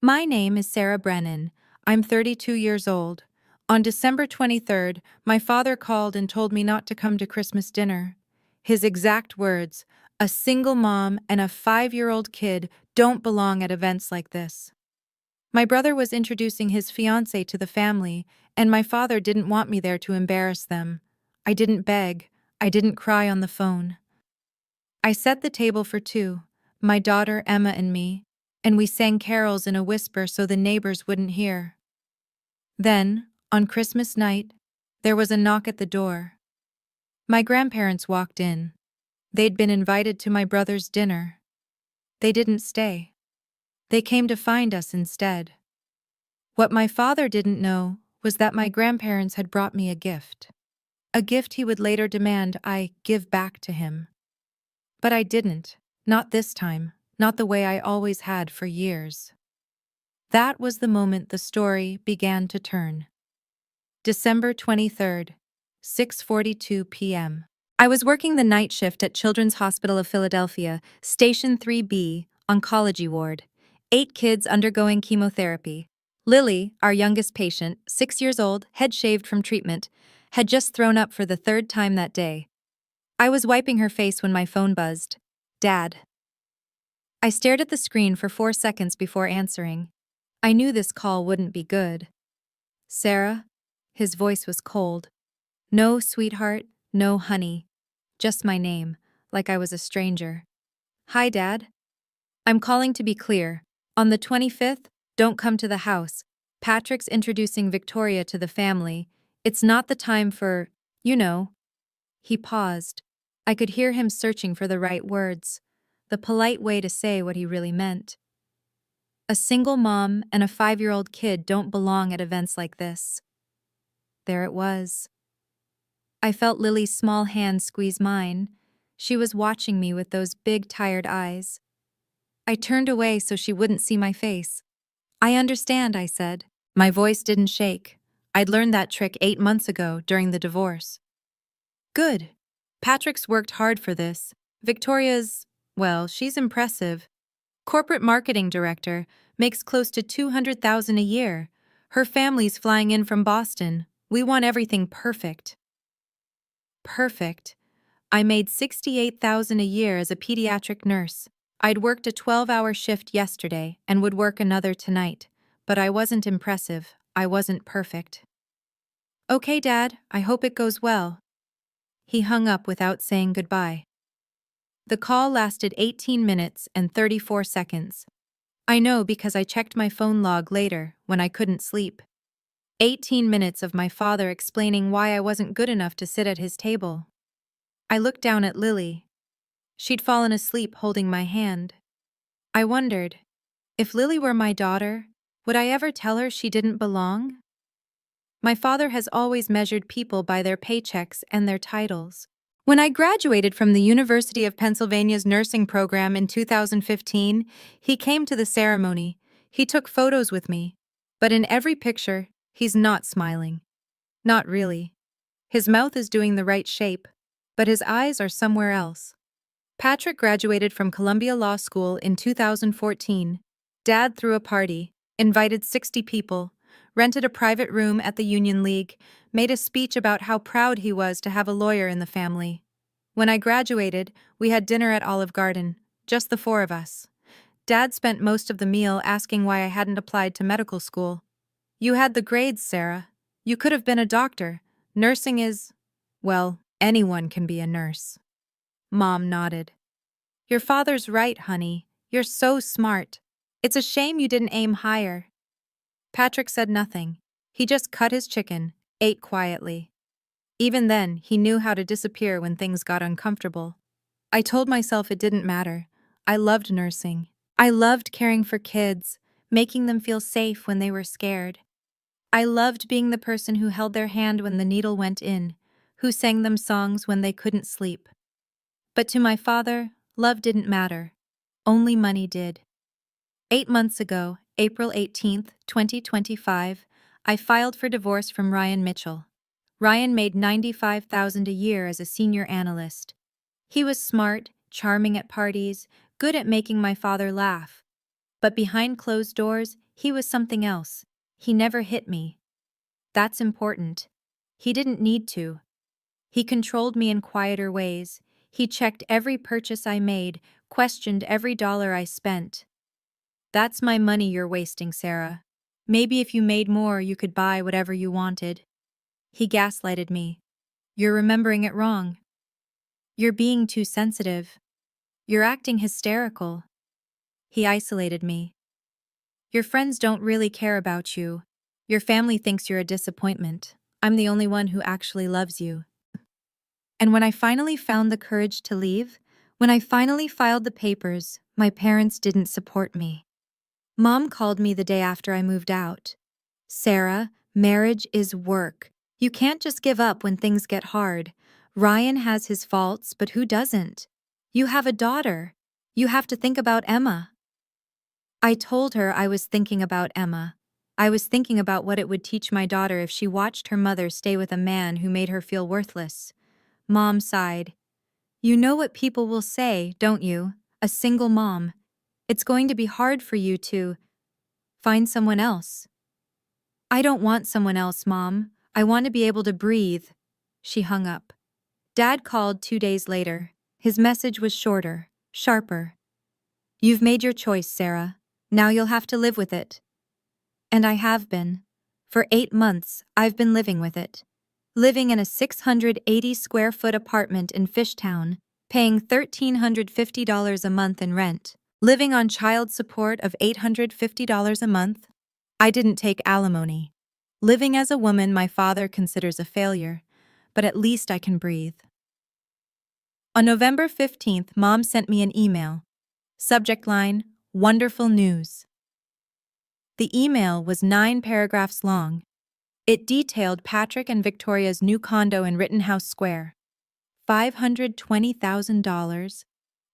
My name is Sarah Brennan. I'm 32 years old. On December 23rd, my father called and told me not to come to Christmas dinner. His exact words, "A single mom and a 5-year-old kid don't belong at events like this." My brother was introducing his fiancée to the family, and my father didn't want me there to embarrass them. I didn't beg. I didn't cry on the phone. I set the table for two, my daughter Emma and me, and we sang carols in a whisper so the neighbors wouldn't hear. Then, on Christmas night, there was a knock at the door. My grandparents walked in. They'd been invited to my brother's dinner. They didn't stay. They came to find us instead. What my father didn't know was that my grandparents had brought me a gift. A gift he would later demand I give back to him. But I didn't. Not this time. Not the way I always had for years. That was the moment the story began to turn. December 23rd, 6:42 p.m. I was working the night shift at Children's Hospital of Philadelphia, Station 3B, Oncology Ward. 8 kids undergoing chemotherapy. Lily, our youngest patient, 6 years old, head shaved from treatment, had just thrown up for the third time that day. I was wiping her face when my phone buzzed. Dad. I stared at the screen for 4 seconds before answering. I knew this call wouldn't be good. Sarah? His voice was cold. No sweetheart, no honey. Just my name, like I was a stranger. Hi, Dad. I'm calling to be clear. On the 25th, don't come to the house. Patrick's introducing Victoria to the family. It's not the time for, you know. He paused. I could hear him searching for the right words, the polite way to say what he really meant. A single mom and a 5-year-old kid don't belong at events like this. There it was. I felt Lily's small hand squeeze mine. She was watching me with those big, tired eyes. I turned away so she wouldn't see my face. I understand, I said. My voice didn't shake. I'd learned that trick 8 months ago during the divorce. Good. Patrick's worked hard for this. Victoria's, well, she's impressive. Corporate marketing director, makes close to $200,000 a year. Her family's flying in from Boston. We want everything perfect. Perfect. I made $68,000 a year as a pediatric nurse. I'd worked a 12-hour shift yesterday and would work another tonight, but I wasn't impressive. I wasn't perfect. Okay, Dad, I hope it goes well. He hung up without saying goodbye. The call lasted 18 minutes and 34 seconds. I know because I checked my phone log later when I couldn't sleep. 18 minutes of my father explaining why I wasn't good enough to sit at his table. I looked down at Lily. She'd fallen asleep holding my hand. I wondered, if Lily were my daughter, would I ever tell her she didn't belong? My father has always measured people by their paychecks and their titles. When I graduated from the University of Pennsylvania's nursing program in 2015, he came to the ceremony. He took photos with me. But in every picture, he's not smiling. Not really. His mouth is doing the right shape, but his eyes are somewhere else. Patrick graduated from Columbia Law School in 2014. Dad threw a party, invited 60 people, rented a private room at the Union League, made a speech about how proud he was to have a lawyer in the family. When I graduated, we had dinner at Olive Garden, just the 4 of us. Dad spent most of the meal asking why I hadn't applied to medical school. You had the grades, Sarah. You could have been a doctor. Nursing is, well, anyone can be a nurse. Mom nodded. Your father's right, honey. You're so smart. It's a shame you didn't aim higher. Patrick said nothing. He just cut his chicken, ate quietly. Even then, he knew how to disappear when things got uncomfortable. I told myself it didn't matter. I loved nursing. I loved caring for kids, making them feel safe when they were scared. I loved being the person who held their hand when the needle went in, who sang them songs when they couldn't sleep. But to my father, love didn't matter. Only money did. 8 months ago, April 18th, 2025, I filed for divorce from Ryan Mitchell. Ryan made $95,000 a year as a senior analyst. He was smart, charming at parties, good at making my father laugh. But behind closed doors, He was something else. He never hit me. That's important. He didn't need to. He controlled me in quieter ways. He checked every purchase I made, questioned every dollar I spent. That's my money you're wasting, Sarah. Maybe if you made more, you could buy whatever you wanted. He gaslighted me. You're remembering it wrong. You're being too sensitive. You're acting hysterical. He isolated me. Your friends don't really care about you. Your family thinks you're a disappointment. I'm the only one who actually loves you. And when I finally found the courage to leave, when I finally filed the papers, my parents didn't support me. Mom called me the day after I moved out. Sarah, marriage is work. You can't just give up when things get hard. Ryan has his faults, but who doesn't? You have a daughter. You have to think about Emma. I told her I was thinking about Emma. I was thinking about what it would teach my daughter if she watched her mother stay with a man who made her feel worthless. Mom sighed. You know what people will say, don't you? A single mom. It's going to be hard for you to find someone else. I don't want someone else, Mom. I want to be able to breathe. She hung up. Dad called 2 days later. His message was shorter, sharper. You've made your choice, Sarah. Now you'll have to live with it. And I have been. For 8 months, I've been living with it. Living in a 680-square-foot apartment in Fishtown, paying $1,350 a month in rent. Living on child support of $850 a month. I didn't take alimony. Living as a woman my father considers a failure, but at least I can breathe. On November 15th, Mom sent me an email. Subject line, Wonderful News. The email was 9 paragraphs long. It detailed Patrick and Victoria's new condo in Rittenhouse Square. $520,000,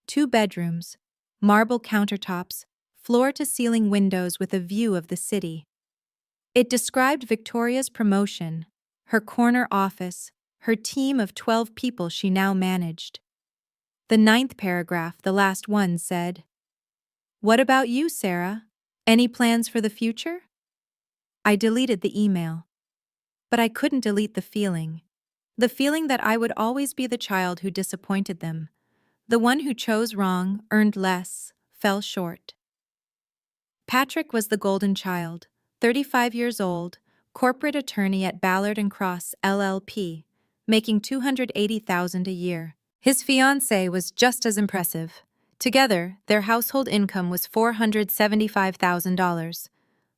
2 bedrooms, marble countertops, floor-to-ceiling windows with a view of the city. It described Victoria's promotion, her corner office, her team of 12 people she now managed. The 9th paragraph, the last one, said, What about you, Sarah? Any plans for the future? I deleted the email. But I couldn't delete the feeling. The feeling that I would always be the child who disappointed them. The one who chose wrong, earned less, fell short. Patrick was the golden child, 35 years old, corporate attorney at Ballard & Cross LLP, making $280,000 a year. His fiancée was just as impressive. Together, their household income was $475,000.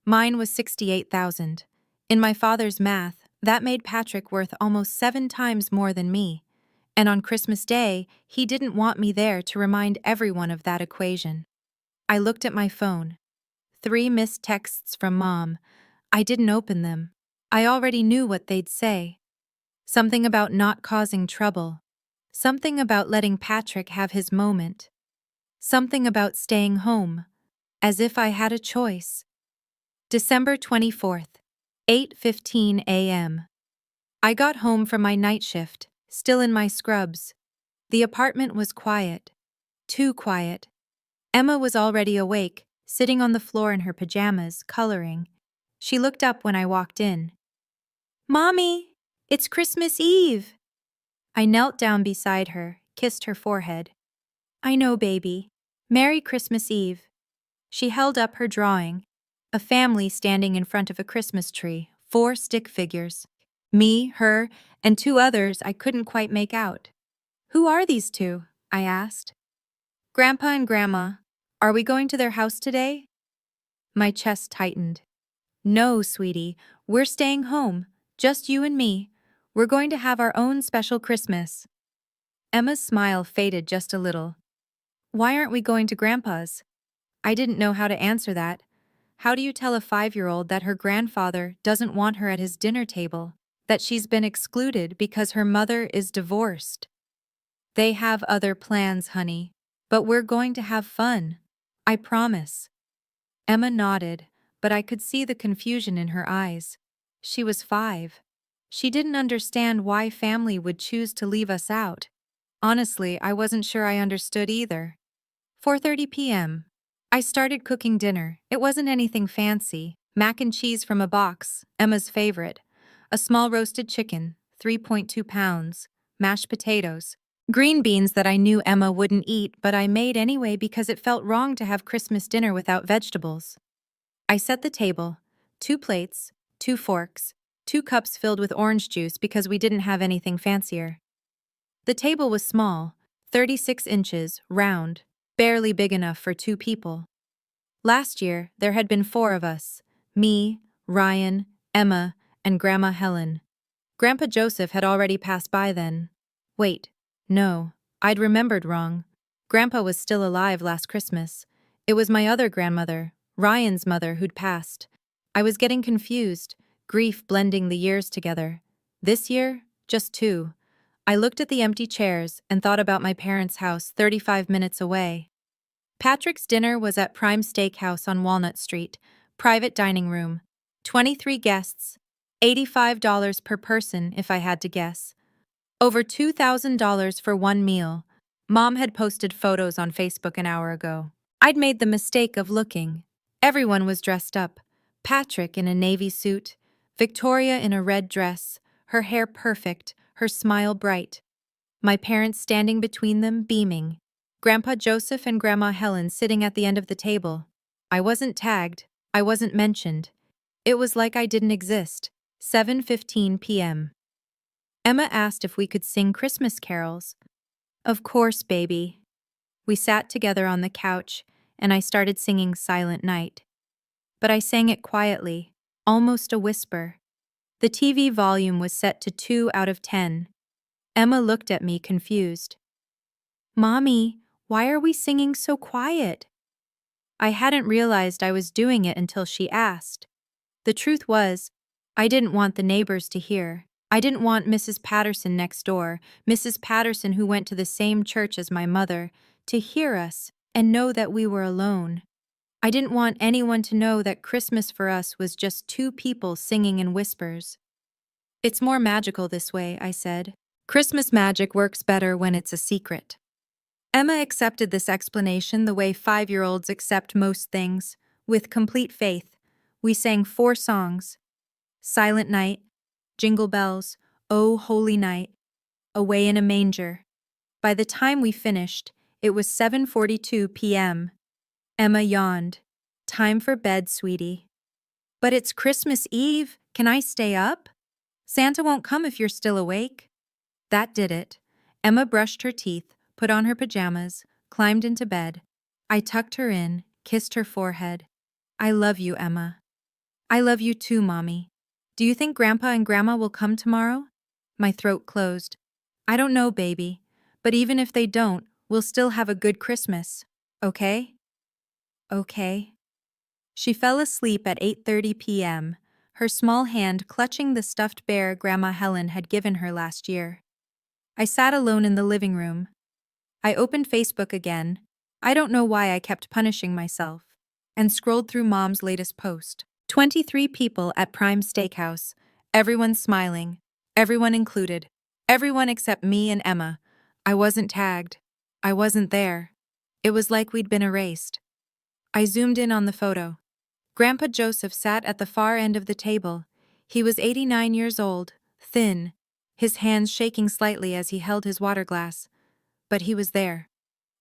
Mine was $68,000. In my father's math, that made Patrick worth almost 7 times more than me. And on Christmas Day, he didn't want me there to remind everyone of that equation. I looked at my phone. 3 missed texts from Mom. I didn't open them. I already knew what they'd say. Something about not causing trouble. Something about letting Patrick have his moment. Something about staying home. As if I had a choice. December 24th, 8:15 a.m. I got home from my night shift, still in my scrubs. The apartment was quiet. Too quiet. Emma was already awake, sitting on the floor in her pajamas, coloring. She looked up when I walked in. Mommy, it's Christmas Eve. I knelt down beside her, kissed her forehead. I know, baby. Merry Christmas Eve. She held up her drawing. A family standing in front of a Christmas tree, 4 stick figures. Me, her, and 2 others I couldn't quite make out. Who are these 2? I asked. Grandpa and Grandma. Are we going to their house today? My chest tightened. No, sweetie, we're staying home. Just you and me. We're going to have our own special Christmas. Emma's smile faded just a little. Why aren't we going to Grandpa's? I didn't know how to answer that. How do you tell a 5-year-old that her grandfather doesn't want her at his dinner table, that she's been excluded because her mother is divorced? They have other plans, honey, but we're going to have fun. I promise. Emma nodded, but I could see the confusion in her eyes. She was 5. She didn't understand why family would choose to leave us out. Honestly, I wasn't sure I understood either. 4:30 p.m. I started cooking dinner. It wasn't anything fancy. Mac and cheese from a box, Emma's favorite. A small roasted chicken, 3.2 pounds. Mashed potatoes. Green beans that I knew Emma wouldn't eat, but I made anyway because it felt wrong to have Christmas dinner without vegetables. I set the table. 2 plates, 2 forks, 2 cups filled with orange juice because we didn't have anything fancier. The table was small, 36 inches, round, barely big enough for 2 people. Last year, there had been 4 of us: me, Ryan, Emma, and Grandma Helen. Grandpa Joseph had already passed by then. Wait, no, I'd remembered wrong. Grandpa was still alive last Christmas. It was my other grandmother, Ryan's mother, who'd passed. I was getting confused, grief blending the years together. This year, just 2. I looked at the empty chairs and thought about my parents' house 35 minutes away. Patrick's dinner was at Prime Steakhouse on Walnut Street, private dining room. 23 guests, $85 per person if I had to guess. Over $2,000 for one meal. Mom had posted photos on Facebook an hour ago. I'd made the mistake of looking. Everyone was dressed up. Patrick in a navy suit, Victoria in a red dress, her hair perfect, her smile bright. My parents standing between them, beaming. Grandpa Joseph and Grandma Helen sitting at the end of the table. I wasn't tagged. I wasn't mentioned. It was like I didn't exist. 7:15 p.m. Emma asked if we could sing Christmas carols. Of course, baby. We sat together on the couch, and I started singing Silent Night. But I sang it quietly, almost a whisper. The TV volume was set to 2 out of 10. Emma looked at me confused. Mommy, why are we singing so quiet? I hadn't realized I was doing it until she asked. The truth was, I didn't want the neighbors to hear. I didn't want Mrs. Patterson next door, Mrs. Patterson who went to the same church as my mother, to hear us and know that we were alone. I didn't want anyone to know that Christmas for us was just 2 people singing in whispers. It's more magical this way, I said. Christmas magic works better when it's a secret. Emma accepted this explanation the way 5-year-olds accept most things, with complete faith. We sang 4 songs: Silent Night, Jingle Bells, Oh Holy Night, Away in a Manger. By the time we finished, it was 7:42 p.m. Emma yawned. Time for bed, sweetie. But it's Christmas Eve. Can I stay up? Santa won't come if you're still awake. That did it. Emma brushed her teeth, put on her pajamas, climbed into bed. I tucked her in, kissed her forehead. I love you, Emma. I love you too, Mommy. Do you think Grandpa and Grandma will come tomorrow? My throat closed. I don't know, baby. But even if they don't, we'll still have a good Christmas. Okay? Okay. She fell asleep at 8:30 p.m., her small hand clutching the stuffed bear Grandma Helen had given her last year. I sat alone in the living room. I opened Facebook again. I don't know why I kept punishing myself. And scrolled through Mom's latest post. 23 people at Prime Steakhouse. Everyone smiling. Everyone included. Everyone except me and Emma. I wasn't tagged. I wasn't there. It was like we'd been erased. I zoomed in on the photo. Grandpa Joseph sat at the far end of the table. He was 89 years old, thin, his hands shaking slightly as he held his water glass. But he was there.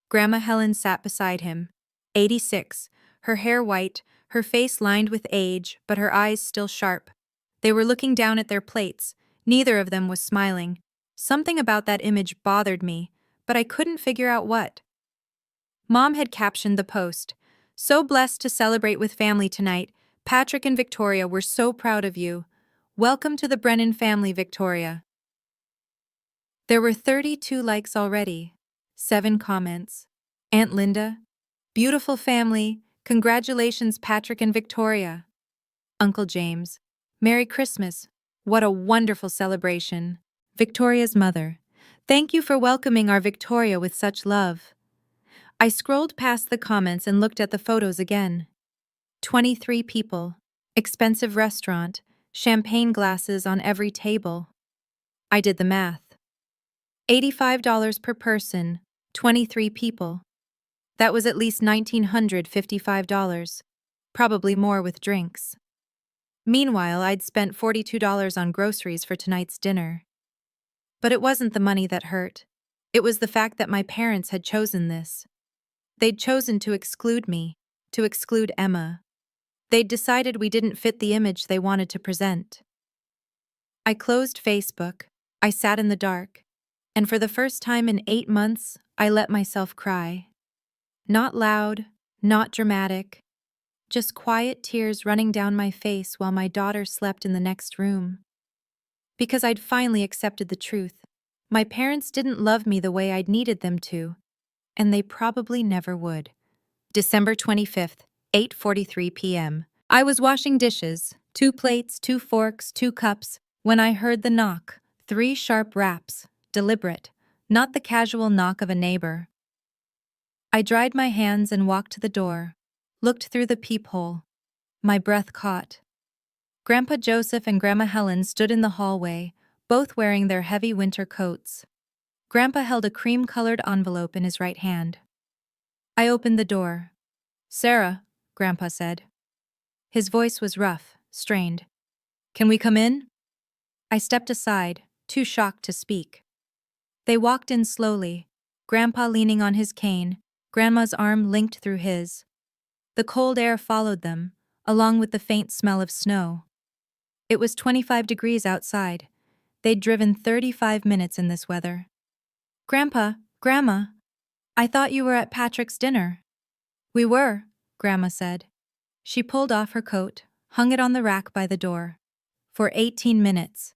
Grandma Helen sat beside him, 86, her hair white, her face lined with age, but her eyes still sharp. They were looking down at their plates. Neither of them was smiling. Something about that image bothered me, but I couldn't figure out what. Mom had captioned the post, "So blessed to celebrate with family tonight. Patrick and Victoria were so proud of you. Welcome to the Brennan family, Victoria." There were 32 likes already, 7 comments. Aunt Linda, "Beautiful family. Congratulations, Patrick and Victoria." Uncle James, "Merry Christmas. What a wonderful celebration." Victoria's mother, "Thank you for welcoming our Victoria with such love." I scrolled past the comments and looked at the photos again. 23 people, expensive restaurant, champagne glasses on every table. I did the math. $85 per person, 23 people. That was at least $1,955, probably more with drinks. Meanwhile, I'd spent $42 on groceries for tonight's dinner. But it wasn't the money that hurt. It was the fact that my parents had chosen this. They'd chosen to exclude me, to exclude Emma. They'd decided we didn't fit the image they wanted to present. I closed Facebook, I sat in the dark, and for the first time in 8 months, I let myself cry. Not loud, not dramatic, just quiet tears running down my face while my daughter slept in the next room. Because I'd finally accepted the truth. My parents didn't love me the way I'd needed them to, and they probably never would. December 25th, 8:43 p.m. I was washing dishes, 2 plates, 2 forks, 2 cups, when I heard the knock, 3 sharp raps, deliberate, not the casual knock of a neighbor. I dried my hands and walked to the door, looked through the peephole. My breath caught. Grandpa Joseph and Grandma Helen stood in the hallway, both wearing their heavy winter coats. Grandpa held a cream-colored envelope in his right hand. I opened the door. "Sarah," Grandpa said. His voice was rough, strained. "Can we come in?" I stepped aside, too shocked to speak. They walked in slowly, Grandpa leaning on his cane, Grandma's arm linked through his. The cold air followed them, along with the faint smell of snow. It was 25 degrees outside. They'd driven 35 minutes in this weather. "Grandpa, Grandma, I thought you were at Patrick's dinner." "We were," Grandma said. She pulled off her coat, hung it on the rack by the door. "For 18 minutes.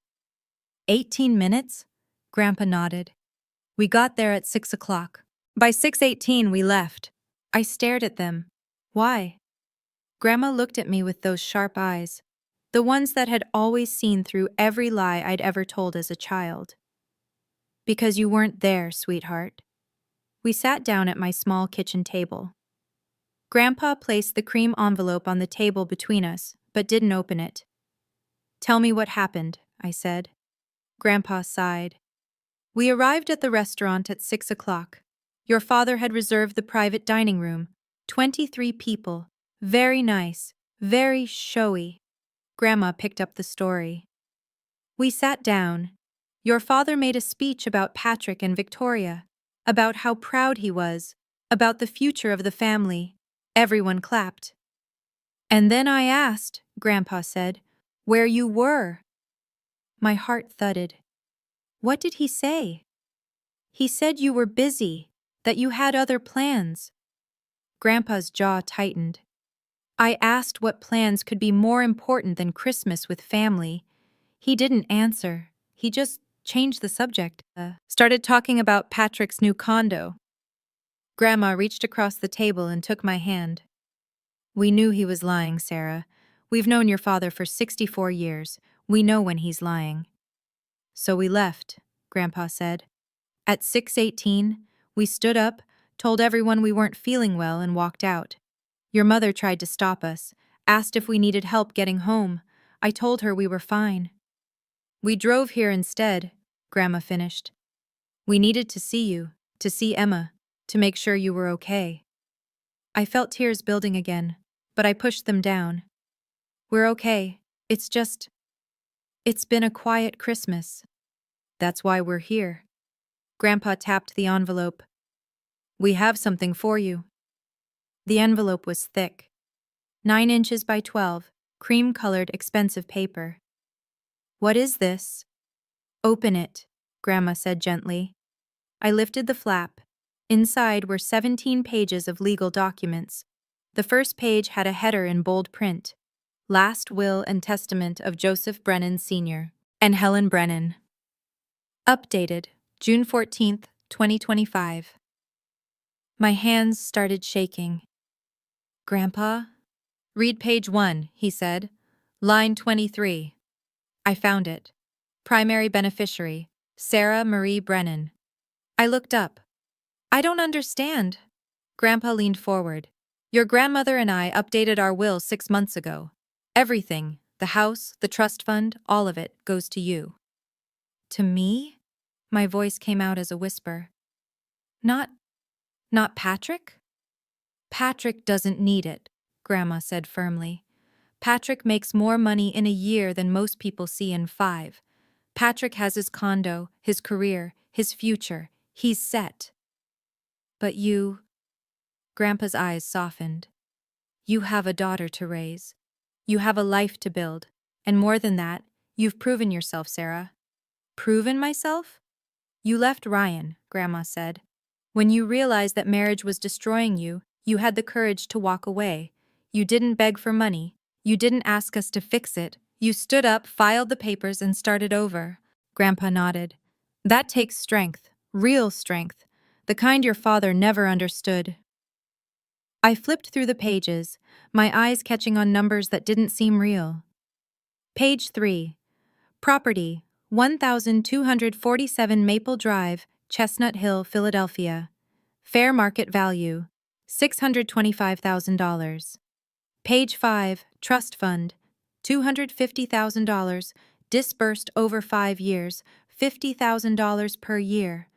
18 minutes? Grandpa nodded. "We got there at 6 o'clock. By 6:18 we left." I stared at them. "Why?" Grandma looked at me with those sharp eyes, the ones that had always seen through every lie I'd ever told as a child. "Because you weren't there, sweetheart." We sat down at my small kitchen table. Grandpa placed the cream envelope on the table between us, but didn't open it. "Tell me what happened," I said. Grandpa sighed. "We arrived at the restaurant at 6 o'clock. Your father had reserved the private dining room. 23 people. Very nice. Very showy." Grandma picked up the story. "We sat down. Your father made a speech about Patrick and Victoria, about how proud he was, about the future of the family. Everyone clapped. And then I asked," Grandpa said, "where you were." My heart thudded. "What did he say?" "He said you were busy, that you had other plans." Grandpa's jaw tightened. I asked what plans could be more important than Christmas with family. He didn't answer. He just changed the subject. Started talking about Patrick's new condo. Grandma reached across the table and took my hand. "We knew he was lying, Sarah. We've known your father for 64 years. We know when he's lying." "So we left," Grandpa said. "At 6:18, we stood up, told everyone we weren't feeling well, and walked out. Your mother tried to stop us, asked if we needed help getting home. I told her we were fine." "We drove here instead," Grandma finished. "We needed to see you, to see Emma, to make sure you were okay." I felt tears building again, but I pushed them down. "We're okay. It's been a quiet Christmas. That's why we're here." Grandpa tapped the envelope. "We have something for you." The envelope was thick. 9 inches by 12, cream-colored expensive paper. "What is this?" "Open it," Grandma said gently. I lifted the flap. Inside were 17 pages of legal documents. The first page had a header in bold print. "Last Will and Testament of Joseph Brennan Sr. and Helen Brennan. Updated, June 14th, 2025. My hands started shaking. "Grandpa?" "Read page 1, he said. Line 23. I found it. Primary beneficiary, Sarah Marie Brennan. I looked up. "I don't understand." Grandpa leaned forward. "Your grandmother and I updated our will 6 months ago. Everything, the house, the trust fund, all of it, goes to you." "To me?" My voice came out as a whisper. Not Patrick?" Patrick doesn't need it, Grandma said firmly. Patrick makes more money in a year than most people see in 5. Patrick has his condo, his career, his future. He's set. But you, Grandpa's eyes softened. You have a daughter to raise. You have a life to build. And more than that, you've proven yourself, Sarah. Proven myself? You left Ryan, Grandma said. When you realized that marriage was destroying you, you had the courage to walk away. You didn't beg for money. You didn't ask us to fix it. You stood up, filed the papers, and started over. Grandpa nodded. That takes strength, real strength, the kind your father never understood. I flipped through the pages, my eyes catching on numbers that didn't seem real. Page 3. Property, 1,247 Maple Drive, Chestnut Hill, Philadelphia. Fair market value, $625,000. Page 5, Trust Fund, $250,000, disbursed over 5 years, $50,000 per year.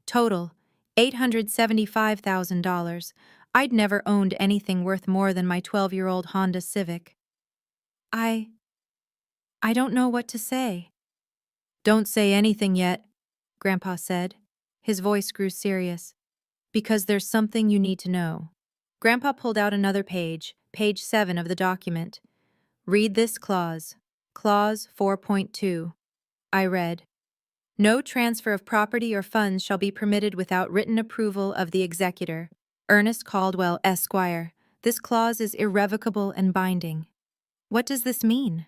Total, $875,000. I'd never owned anything worth more than my 12-year-old Honda Civic. I don't know what to say. Don't say anything yet, Grandpa said. His voice grew serious. Because there's something you need to know. Grandpa pulled out another page, page 7 of the document. Read this clause. Clause 4.2. I read. No transfer of property or funds shall be permitted without written approval of the executor, Ernest Caldwell, Esquire. This clause is irrevocable and binding. What does this mean?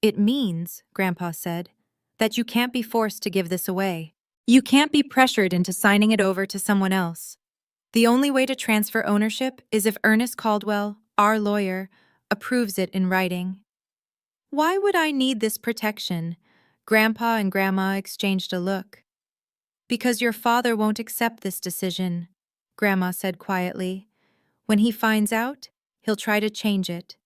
It means, Grandpa said, that you can't be forced to give this away. You can't be pressured into signing it over to someone else. The only way to transfer ownership is if Ernest Caldwell, our lawyer, approves it in writing. Why would I need this protection? Grandpa and Grandma exchanged a look. Because your father won't accept this decision, Grandma said quietly. When he finds out, he'll try to change it.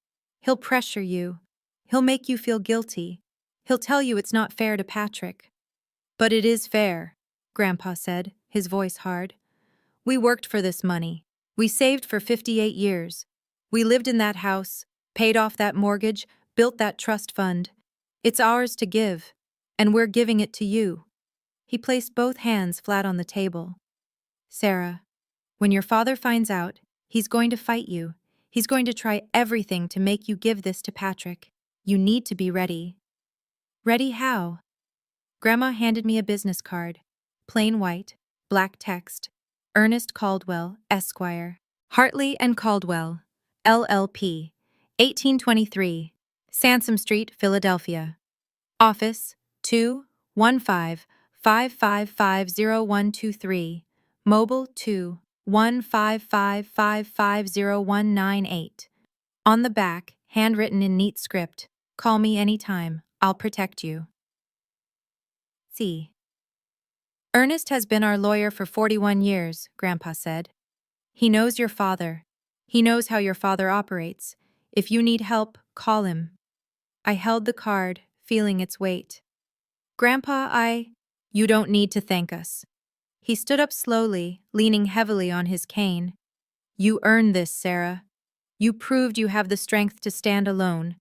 He'll pressure you. He'll make you feel guilty. He'll tell you it's not fair to Patrick. But it is fair, Grandpa said, his voice hard. We worked for this money. We saved for 58 years. We lived in that house, paid off that mortgage, built that trust fund. It's ours to give, and we're giving it to you. He placed both hands flat on the table. Sarah, when your father finds out, he's going to fight you. He's going to try everything to make you give this to Patrick. You need to be ready. Ready how? Grandma handed me a business card. Plain white, black text. Ernest Caldwell, Esquire. Hartley and Caldwell, LLP. 1823. Sansom Street, Philadelphia. Office 215-555-0123. Mobile 2-155-550-198. On the back, handwritten in neat script. Call me anytime. I'll protect you. C. Ernest has been our lawyer for 41 years, Grandpa said. He knows your father. He knows how your father operates. If you need help, call him. I held the card, feeling its weight. Grandpa, You don't need to thank us. He stood up slowly, leaning heavily on his cane. You earned this, Sarah. You proved you have the strength to stand alone.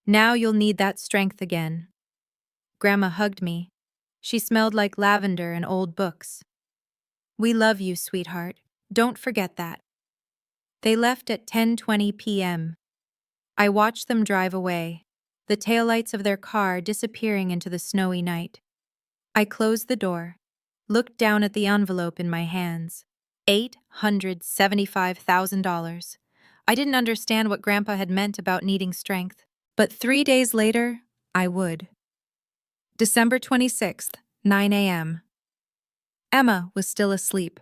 Now you'll need that strength again. Grandma hugged me. She smelled like lavender and old books. We love you, sweetheart. Don't forget that. They left at 10:20 p.m. I watched them drive away, the taillights of their car disappearing into the snowy night. I closed the door, looked down at the envelope in my hands. $875,000. I didn't understand what Grandpa had meant about needing strength, but 3 days later, I would. December 26th, 9 a.m. Emma was still asleep.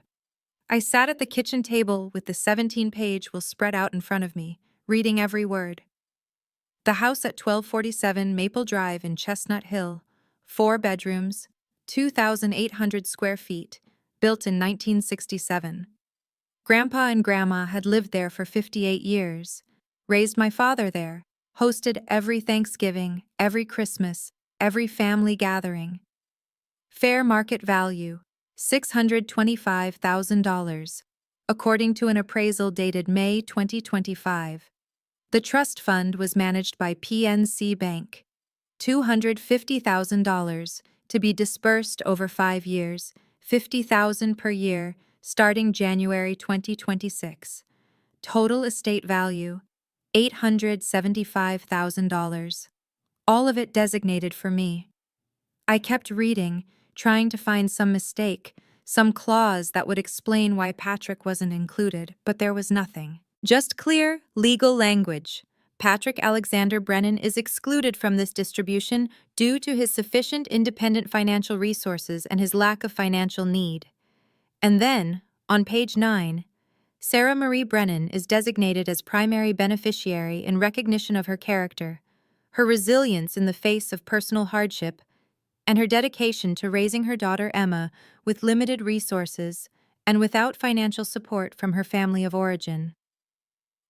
I sat at the kitchen table with the 17-page will spread out in front of me, reading every word. The house at 1247 Maple Drive in Chestnut Hill, 4 bedrooms, 2,800 square feet, built in 1967. Grandpa and Grandma had lived there for 58 years, raised my father there, hosted every Thanksgiving, every Christmas, every family gathering. Fair market value, $625,000. according to an appraisal dated May 2025. The trust fund was managed by PNC Bank. $250,000 to be disbursed over 5 years, $50,000 per year, starting January 2026. Total estate value, $875,000. All of it designated for me. I kept reading, trying to find some mistake, some clause that would explain why Patrick wasn't included, but there was nothing. Just clear, legal language. Patrick Alexander Brennan is excluded from this distribution due to his sufficient independent financial resources and his lack of financial need. And then, on page 9, Sarah Marie Brennan is designated as primary beneficiary in recognition of her character, her resilience in the face of personal hardship, and her dedication to raising her daughter Emma with limited resources and without financial support from her family of origin.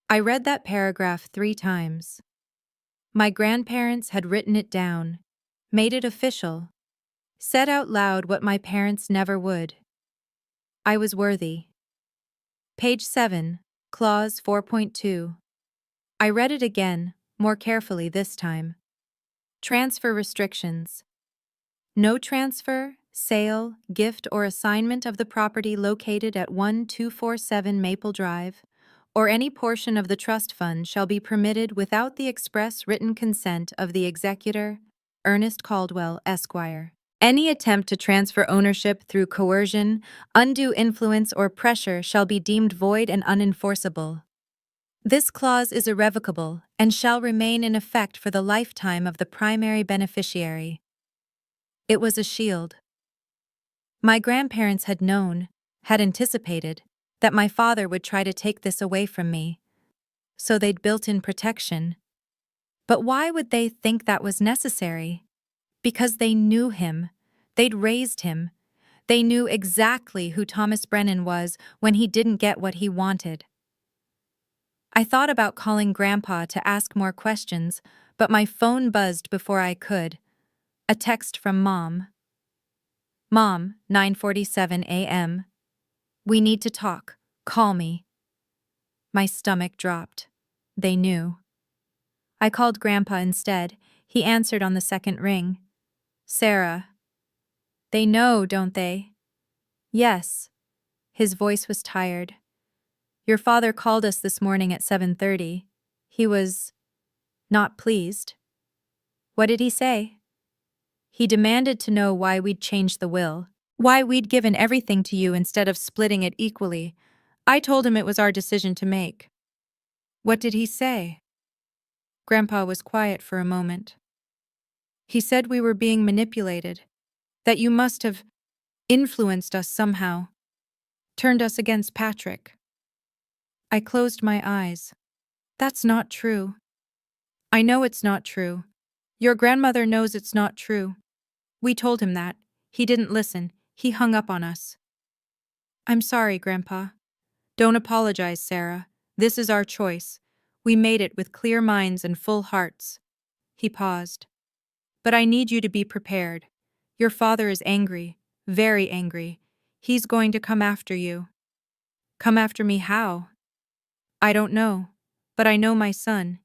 I read that paragraph 3 times. My grandparents had written it down, made it official, said out loud what my parents never would. I was worthy. Page 7, Clause 4.2. I read it again, more carefully this time. Transfer restrictions. No transfer, sale, gift, or assignment of the property located at 1247 Maple Drive, or any portion of the trust fund shall be permitted without the express written consent of the executor, Ernest Caldwell, Esquire. Any attempt to transfer ownership through coercion, undue influence, or pressure shall be deemed void and unenforceable. This clause is irrevocable and shall remain in effect for the lifetime of the primary beneficiary. It was a shield. My grandparents had known, had anticipated, that my father would try to take this away from me, so they'd built in protection. But why would they think that was necessary? Because they knew him. They'd raised him. They knew exactly who Thomas Brennan was when he didn't get what he wanted. I thought about calling Grandpa to ask more questions, but my phone buzzed before I could. A text from Mom. Mom, 9:47 a.m. We need to talk. Call me. My stomach dropped. They knew. I called Grandpa instead. He answered on the second ring. Sarah. They know, don't they? Yes. His voice was tired. Your father called us this morning at 7:30. He was not pleased. What did he say? He demanded to know why we'd changed the will, why we'd given everything to you instead of splitting it equally. I told him it was our decision to make. What did he say? Grandpa was quiet for a moment. He said we were being manipulated, that you must have influenced us somehow, turned us against Patrick. I closed my eyes. That's not true. I know it's not true. Your grandmother knows it's not true. We told him that. He didn't listen. He hung up on us. I'm sorry, Grandpa. Don't apologize, Sarah. This is our choice. We made it with clear minds and full hearts. He paused. But I need you to be prepared. Your father is angry, very angry. He's going to come after you. Come after me how? I don't know, but I know my son.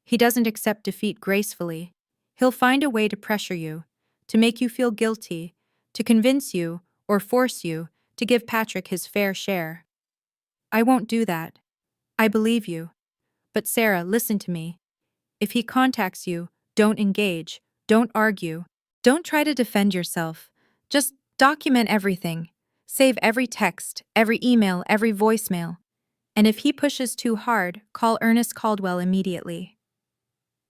He doesn't accept defeat gracefully. He'll find a way to pressure you, to make you feel guilty, to convince you or force you to give Patrick his fair share. I won't do that. I believe you. But Sarah, listen to me. If he contacts you, don't engage, don't argue, don't try to defend yourself. Just document everything. Save every text, every email, every voicemail. And if he pushes too hard, call Ernest Caldwell immediately.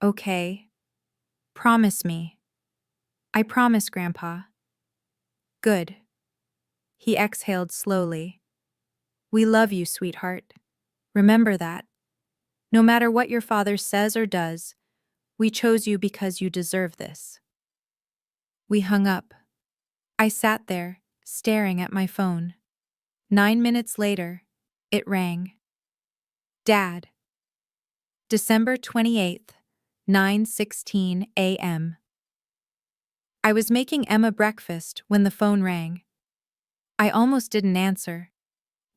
Okay. Promise me. I promise, Grandpa. Good. He exhaled slowly. We love you, sweetheart. Remember that. No matter what your father says or does, we chose you because you deserve this. We hung up. I sat there, staring at my phone. 9 minutes later, it rang. Dad. December 28th, 9:16 a.m. I was making Emma breakfast when the phone rang. I almost didn't answer,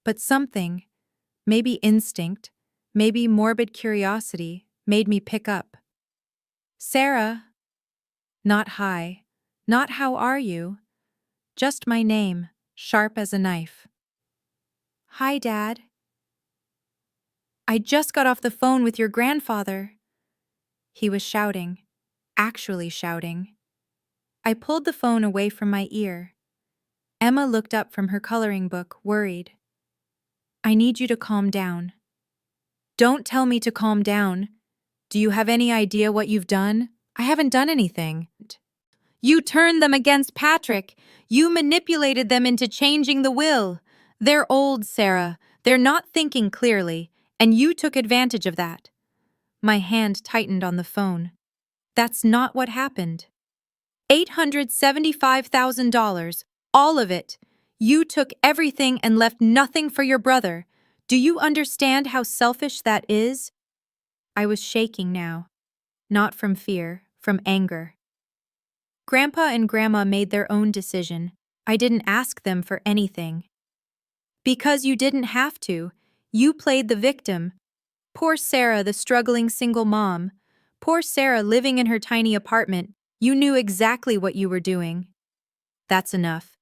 but something, Maybe instinct, maybe morbid curiosity made me pick up. Sarah. Not hi. Not how are you. Just my name, sharp as a knife. Hi, Dad. I just got off the phone with your grandfather. He was shouting, actually shouting. I pulled the phone away from my ear. Emma looked up from her coloring book, worried. I need you to calm down. Don't tell me to calm down. Do you have any idea what you've done? I haven't done anything. You turned them against Patrick. You manipulated them into changing the will. They're old, Sarah. They're not thinking clearly, and you took advantage of that. My hand tightened on the phone. That's not what happened. $875,000, all of it. You took everything and left nothing for your brother. Do you understand how selfish that is? I was shaking now. Not from fear, from anger. Grandpa and Grandma made their own decision. I didn't ask them for anything. Because you didn't have to. You played the victim. Poor Sarah, the struggling single mom. Poor Sarah living in her tiny apartment. You knew exactly what you were doing. That's enough.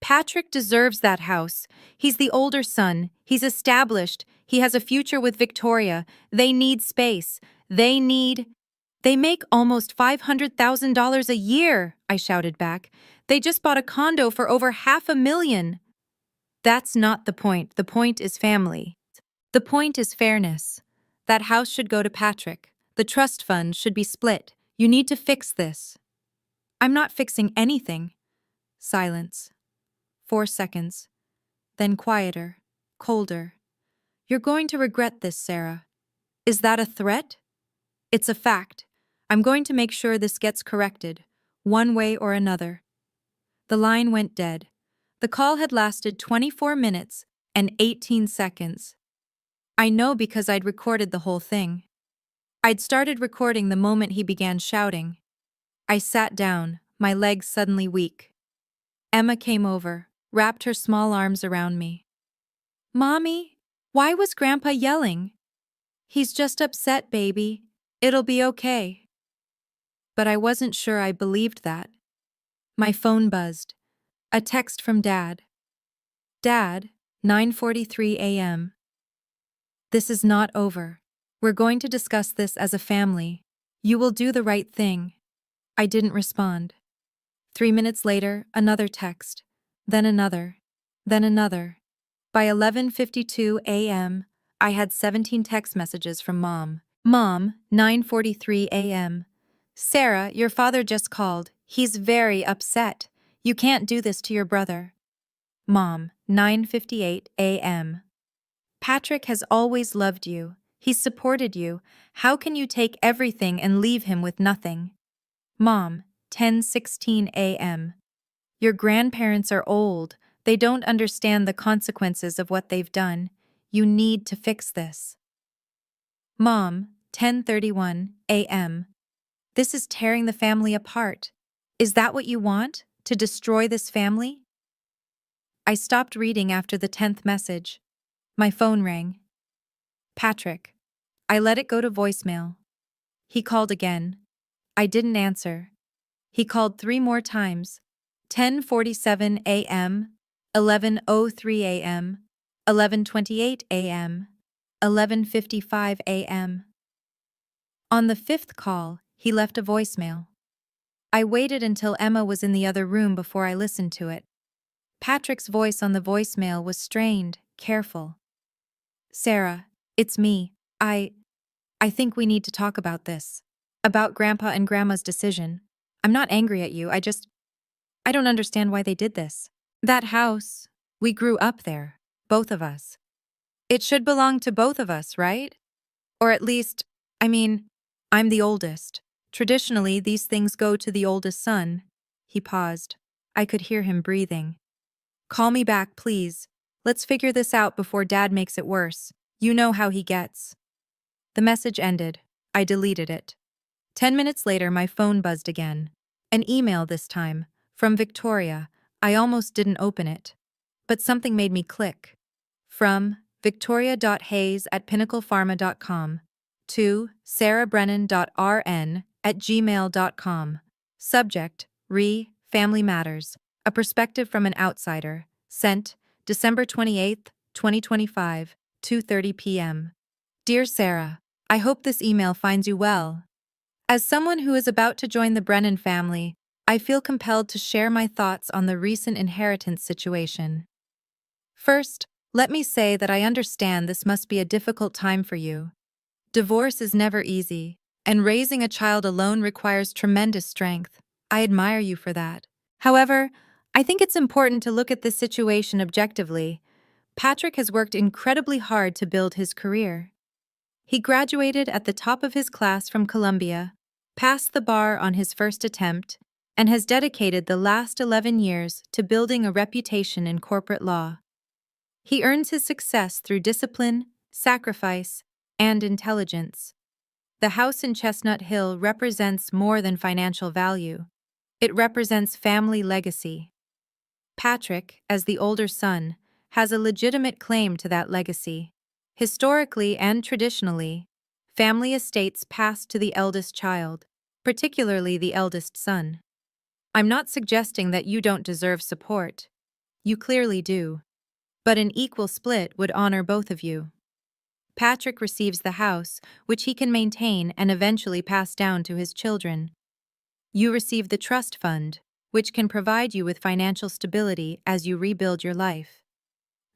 Patrick deserves that house. He's the older son. He's established. He has a future with Victoria. They need space. They make almost $500,000 a year, I shouted back. They just bought a condo for over $500,000. That's not the point. The point is family. The point is fairness. That house should go to Patrick. The trust fund should be split. You need to fix this. I'm not fixing anything. Silence. 4 seconds. Then quieter, colder. You're going to regret this, Sarah. Is that a threat? It's a fact. I'm going to make sure this gets corrected, one way or another. The line went dead. The call had lasted 24 minutes and 18 seconds. I know because I'd recorded the whole thing. I'd started recording the moment he began shouting. I sat down, my legs suddenly weak. Emma came over, wrapped her small arms around me. Mommy, why was Grandpa yelling? He's just upset, baby. It'll be okay. But I wasn't sure I believed that. My phone buzzed. A text from Dad. Dad, 9:43 a.m. This is not over. We're going to discuss this as a family. You will do the right thing. I didn't respond. 3 minutes later, another text. Then another. Then another. By 11:52 a.m., I had 17 text messages from Mom. Mom, 9:43 a.m. Sarah, your father just called. He's very upset. You can't do this to your brother. Mom, 9:58 a.m. Patrick has always loved you. He's supported you. How can you take everything and leave him with nothing? Mom, 10:16 a.m. Your grandparents are old. They don't understand the consequences of what they've done. You need to fix this. Mom, 10:31 a.m. This is tearing the family apart. Is that what you want? To destroy this family? I stopped reading after the 10th message. My phone rang. Patrick. I let it go to voicemail. He called again. I didn't answer. He called 3 more times. 10:47 a.m., 11:03 a.m., 11:28 a.m., 11:55 a.m. On the 5th call, he left a voicemail. I waited until Emma was in the other room before I listened to it. Patrick's voice on the voicemail was strained, careful. Sarah, it's me. I think we need to talk about this. About Grandpa and Grandma's decision. I'm not angry at you, I don't understand why they did this. That house, we grew up there, both of us. It should belong to both of us, right? Or at least, I'm the oldest. Traditionally, these things go to the oldest son. He paused. I could hear him breathing. Call me back, please. Let's figure this out before Dad makes it worse. You know how he gets. The message ended. I deleted it. 10 minutes later, my phone buzzed again. An email this time, from Victoria. I almost didn't open it. But something made me click. From victoria.hayes@pinnaclepharma.com. 2. sarahbrennan.rn@gmail.com. Subject: Family Matters. A Perspective from an Outsider. Sent December 28, 2025, 2:30 p.m. Dear Sarah, I hope this email finds you well. As someone who is about to join the Brennan family, I feel compelled to share my thoughts on the recent inheritance situation. First, let me say that I understand this must be a difficult time for you. Divorce is never easy, and raising a child alone requires tremendous strength. I admire you for that. However, I think it's important to look at this situation objectively. Patrick has worked incredibly hard to build his career. He graduated at the top of his class from Columbia, passed the bar on his first attempt, and has dedicated the last 11 years to building a reputation in corporate law. He earns his success through discipline, sacrifice, and intelligence. The house in Chestnut Hill represents more than financial value. It represents family legacy. Patrick, as the older son, has a legitimate claim to that legacy. Historically and traditionally, family estates pass to the eldest child, particularly the eldest son. I'm not suggesting that you don't deserve support. You clearly do. But an equal split would honor both of you. Patrick receives the house, which he can maintain and eventually pass down to his children. You receive the trust fund, which can provide you with financial stability as you rebuild your life.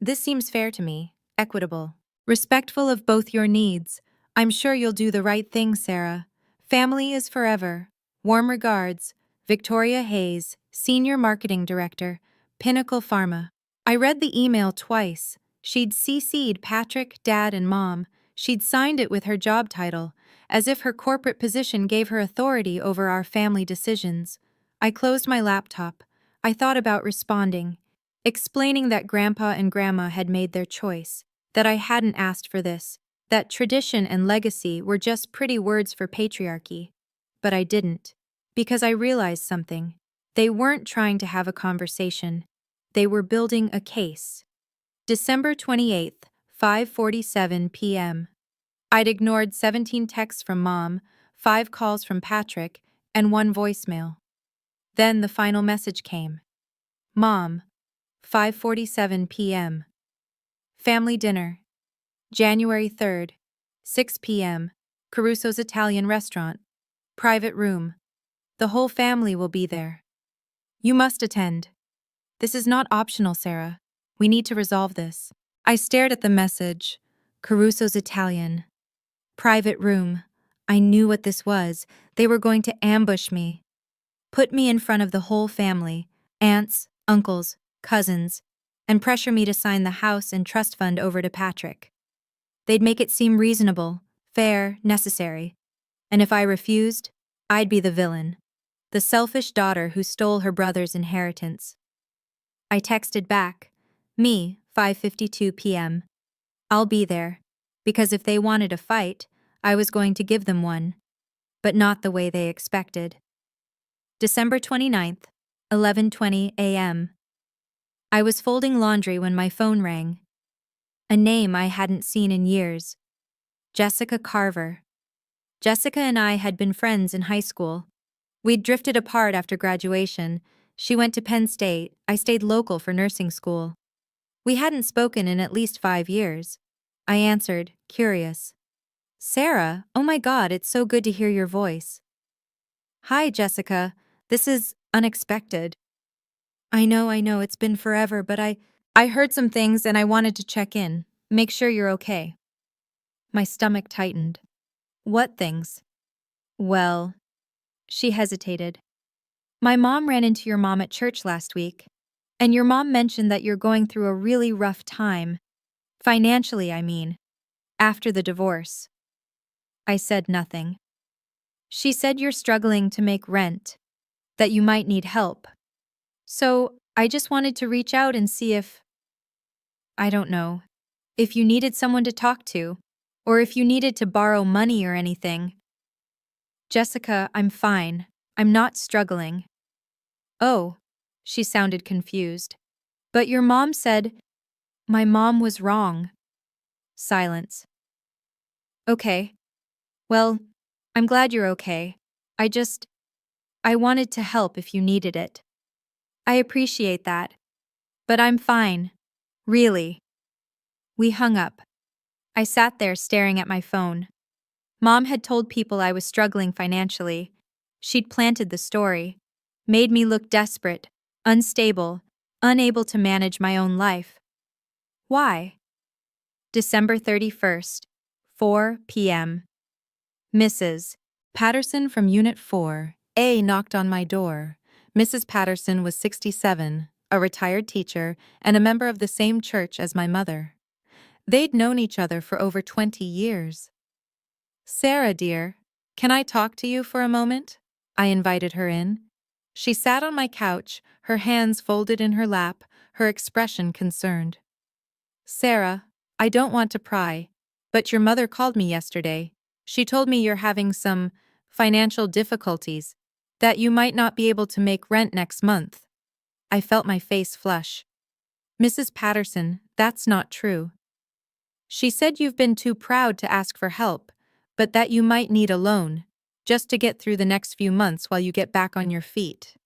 This seems fair to me, equitable, respectful of both your needs. I'm sure you'll do the right thing, Sarah. Family is forever. Warm regards, Victoria Hayes, Senior Marketing Director, Pinnacle Pharma. I read the email twice. She'd CC'd Patrick, Dad, and Mom. She'd signed it with her job title, as if her corporate position gave her authority over our family decisions. I closed my laptop. I thought about responding, explaining that Grandpa and Grandma had made their choice, that I hadn't asked for this, that tradition and legacy were just pretty words for patriarchy. But I didn't, because I realized something. They weren't trying to have a conversation. They were building a case. December 28th, 5:47 p.m. I'd ignored 17 texts from Mom, 5 calls from Patrick, and 1 voicemail. Then the final message came. Mom, 5:47 p.m. Family dinner. January 3rd, 6 p.m. Caruso's Italian restaurant. Private room. The whole family will be there. You must attend. This is not optional, Sarah. We need to resolve this. I stared at the message. Caruso's Italian. Private room. I knew what this was. They were going to ambush me. Put me in front of the whole family, aunts, uncles, cousins, and pressure me to sign the house and trust fund over to Patrick. They'd make it seem reasonable, fair, necessary. And if I refused, I'd be the villain, the selfish daughter who stole her brother's inheritance. I texted back, me, 5:52 p.m. I'll be there, because if they wanted a fight, I was going to give them one, but not the way they expected. December 29th, 11:20 a.m. I was folding laundry when my phone rang. A name I hadn't seen in years. Jessica Carver. Jessica and I had been friends in high school. We'd drifted apart after graduation. She went to Penn State, I stayed local for nursing school. We hadn't spoken in at least 5 years. I answered, curious. Sarah, oh my God, it's so good to hear your voice. Hi, Jessica. This is unexpected. I know, it's been forever, but I heard some things and I wanted to check in, make sure you're okay. My stomach tightened. What things? Well, she hesitated. My mom ran into your mom at church last week, and your mom mentioned that you're going through a really rough time. Financially, I mean, after the divorce. I said nothing. She said you're struggling to make rent, that you might need help. So, I just wanted to reach out and see if, I don't know, if you needed someone to talk to, or if you needed to borrow money or anything. Jessica, I'm fine. I'm not struggling. Oh, she sounded confused. But your mom said, my mom was wrong. Silence. Okay. Well, I'm glad you're okay. I just, I wanted to help if you needed it. I appreciate that. But I'm fine. Really. We hung up. I sat there staring at my phone. Mom had told people I was struggling financially. She'd planted the story, made me look desperate, unstable, unable to manage my own life. Why? December 31st, 4 p.m. Mrs. Patterson from Unit 4A knocked on my door. Mrs. Patterson was 67, a retired teacher, and a member of the same church as my mother. They'd known each other for over 20 years. "Sarah, dear, can I talk to you for a moment?" I invited her in. She sat on my couch, her hands folded in her lap, her expression concerned. "Sarah, I don't want to pry, but your mother called me yesterday. She told me you're having some financial difficulties, that you might not be able to make rent next month." I felt my face flush. "Mrs. Patterson, that's not true. She said you've been too proud to ask for help, but that you might need a loan, just to get through the next few months while you get back on your feet."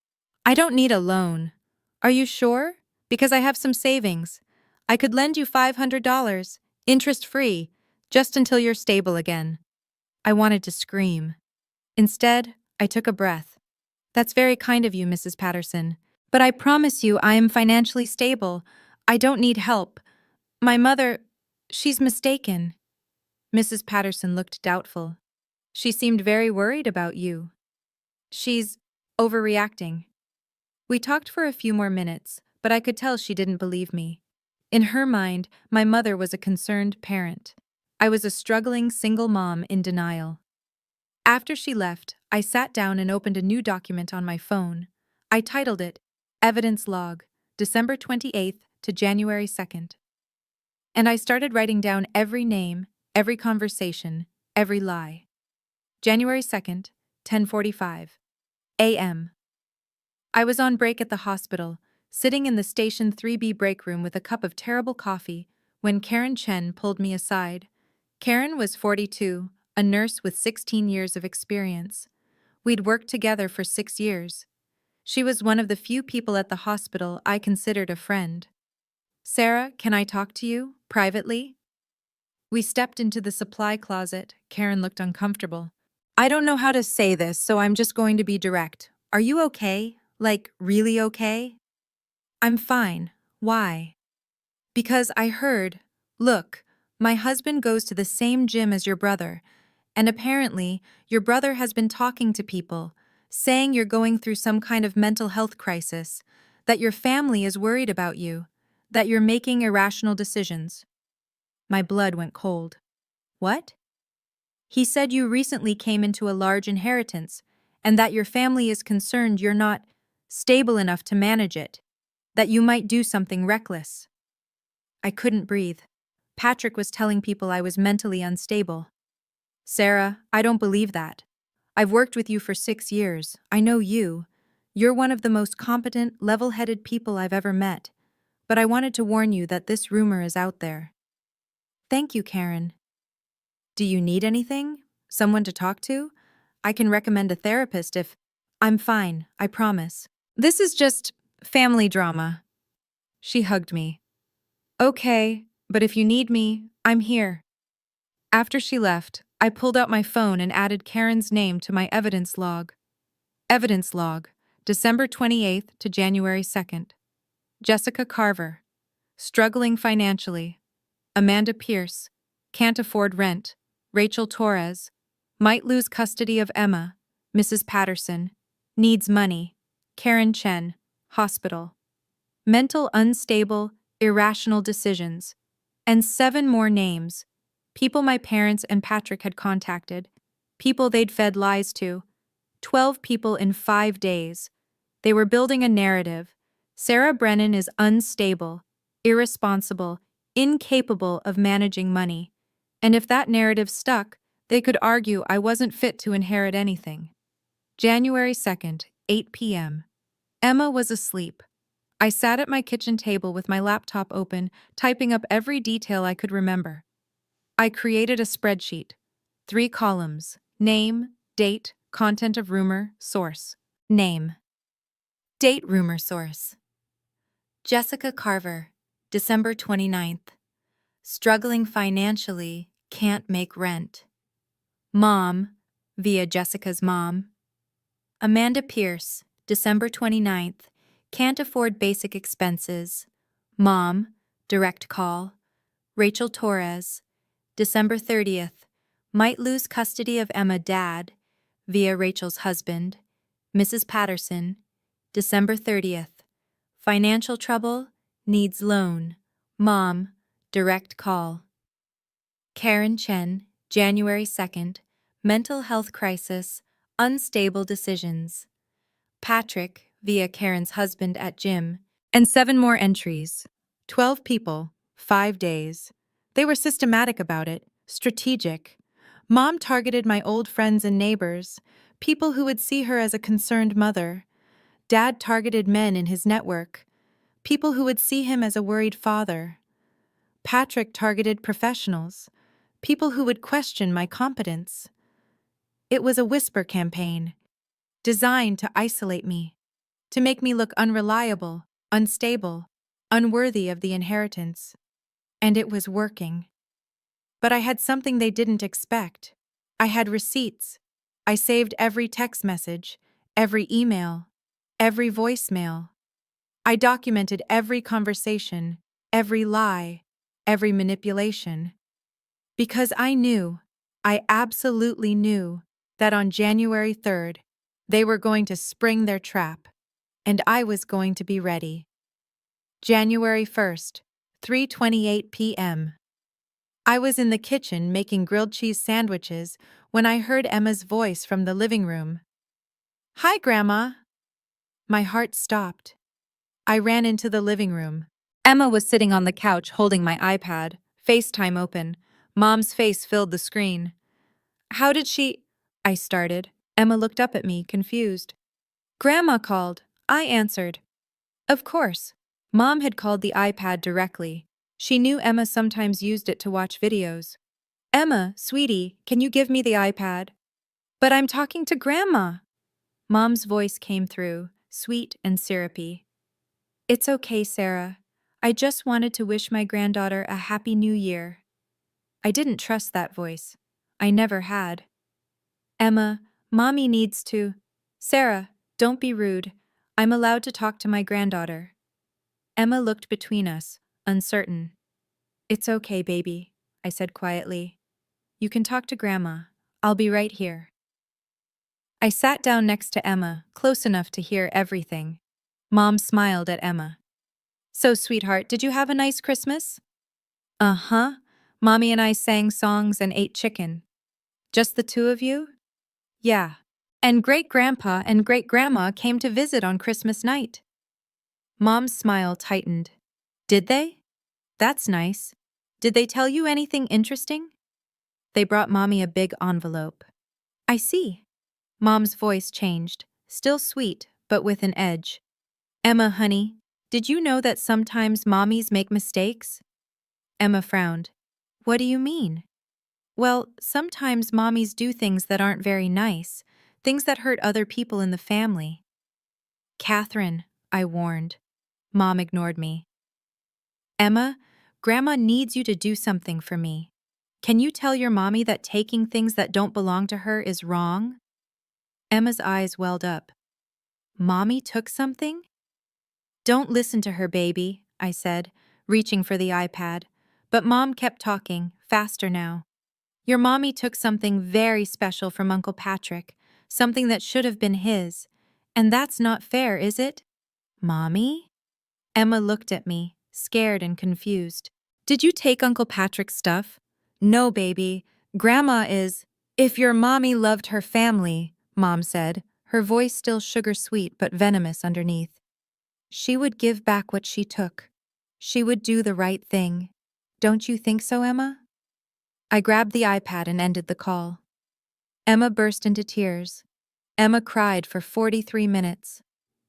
"I don't need a loan." "Are you sure? Because I have some savings. I could lend you $500, interest-free, just until you're stable again." I wanted to scream. Instead, I took a breath. "That's very kind of you, Mrs. Patterson. But I promise you I am financially stable. I don't need help. My mother, she's mistaken." Mrs. Patterson looked doubtful. "She seemed very worried about you." "She's overreacting." We talked for a few more minutes, but I could tell she didn't believe me. In her mind, my mother was a concerned parent. I was a struggling single mom in denial. After she left, I sat down and opened a new document on my phone. I titled it, Evidence Log, December 28th to January 2nd. And I started writing down every name, every conversation, every lie. January 2nd, 10:45 a.m. I was on break at the hospital, sitting in the Station 3B break room with a cup of terrible coffee, when Karen Chen pulled me aside. Karen was 42, a nurse with 16 years of experience. We'd worked together for 6 years. She was one of the few people at the hospital I considered a friend. "Sarah, can I talk to you, privately?" We stepped into the supply closet. Karen looked uncomfortable. "I don't know how to say this, so I'm just going to be direct. Are you okay? Like, really okay?" "I'm fine. Why?" "Because I heard. Look, my husband goes to the same gym as your brother, and apparently, your brother has been talking to people, saying you're going through some kind of mental health crisis, that your family is worried about you, that you're making irrational decisions." My blood went cold. "What?" "He said you recently came into a large inheritance, and that your family is concerned you're not stable enough to manage it, that you might do something reckless." I couldn't breathe. Patrick was telling people I was mentally unstable. "Sarah, I don't believe that. I've worked with you for 6 years. I know you. You're one of the most competent, level-headed people I've ever met. But I wanted to warn you that this rumor is out there." "Thank you, Karen." "Do you need anything? Someone to talk to? I can recommend a therapist if—" "I'm fine, I promise. This is just family drama." She hugged me. "Okay, but if you need me, I'm here." After she left, I pulled out my phone and added Karen's name to my evidence log. Evidence log, December 28th to January 2nd. Jessica Carver. Struggling financially. Amanda Pierce. Can't afford rent. Rachel Torres. Might lose custody of Emma. Mrs. Patterson. Needs money. Karen Chen. Hospital. Mental unstable, irrational decisions. And 7 more names. People my parents and Patrick had contacted. People they'd fed lies to. 12 people in 5 days. They were building a narrative. Sarah Brennan is unstable, irresponsible, incapable of managing money. And if that narrative stuck, they could argue I wasn't fit to inherit anything. January 2nd, 8 p.m. Emma was asleep. I sat at my kitchen table with my laptop open, typing up every detail I could remember. I created a spreadsheet. 3 columns: name, date, content of rumor, source. Name. Date rumor source. Jessica Carver, December 29th. Struggling financially, can't make rent. Mom, via Jessica's mom. Amanda Pierce, December 29th. Can't afford basic expenses. Mom, direct call. Rachel Torres, December 30th. Might lose custody of Emma dad, via Rachel's husband. Mrs. Patterson, December 30th. Financial trouble, needs loan. Mom, direct call. Karen Chen, January 2nd. Mental health crisis, unstable decisions. Patrick, via Karen's husband at gym. And 7 more entries. 12 people, 5 days. They were systematic about it, strategic. Mom targeted my old friends and neighbors, people who would see her as a concerned mother. Dad targeted men in his network, people who would see him as a worried father. Patrick targeted professionals, people who would question my competence. It was a whisper campaign, designed to isolate me, to make me look unreliable, unstable, unworthy of the inheritance. And it was working. But I had something they didn't expect. I had receipts. I saved every text message, every email, every voicemail. I documented every conversation, every lie, every manipulation. Because I absolutely knew, that on January 3rd, they were going to spring their trap, and I was going to be ready. January 1st, 3:28 p.m. I was in the kitchen making grilled cheese sandwiches when I heard Emma's voice from the living room. "Hi, Grandma." My heart stopped. I ran into the living room. Emma was sitting on the couch holding my iPad, FaceTime open. Mom's face filled the screen. "How did she—" I started. Emma looked up at me, confused. "Grandma called," I answered. Of course. Mom had called the iPad directly. She knew Emma sometimes used it to watch videos. "Emma, sweetie, can you give me the iPad?" "But I'm talking to Grandma." Mom's voice came through, sweet and syrupy. "It's okay, Sarah. I just wanted to wish my granddaughter a happy new year." I didn't trust that voice. I never had. "Emma, Mommy needs to—" "Sarah, don't be rude. I'm allowed to talk to my granddaughter." Emma looked between us, uncertain. "It's okay, baby," I said quietly. "You can talk to Grandma. I'll be right here." I sat down next to Emma, close enough to hear everything. Mom smiled at Emma. "So, sweetheart, did you have a nice Christmas?" "Uh-huh. Mommy and I sang songs and ate chicken." "Just the two of you?" "Yeah. And great-grandpa and great-grandma came to visit on Christmas night." Mom's smile tightened. "Did they? That's nice. Did they tell you anything interesting?" "They brought Mommy a big envelope." "I see." Mom's voice changed, still sweet, but with an edge. "Emma, honey, did you know that sometimes mommies make mistakes?" Emma frowned. "What do you mean?" "Well, sometimes mommies do things that aren't very nice, things that hurt other people in the family." "Catherine," I warned. Mom ignored me. "Emma, Grandma needs you to do something for me. Can you tell your mommy that taking things that don't belong to her is wrong?" Emma's eyes welled up. "Mommy took something?" "Don't listen to her, baby," I said, reaching for the iPad. But Mom kept talking, faster now. "Your mommy took something very special from Uncle Patrick, something that should have been his. And that's not fair, is it?" "Mommy?" Emma looked at me, scared and confused. "Did you take Uncle Patrick's stuff?" "No, baby. Grandma is—" "If your mommy loved her family," Mom said, her voice still sugar-sweet but venomous underneath, "she would give back what she took. She would do the right thing. Don't you think so, Emma?" I grabbed the iPad and ended the call. Emma burst into tears. Emma cried for 43 minutes.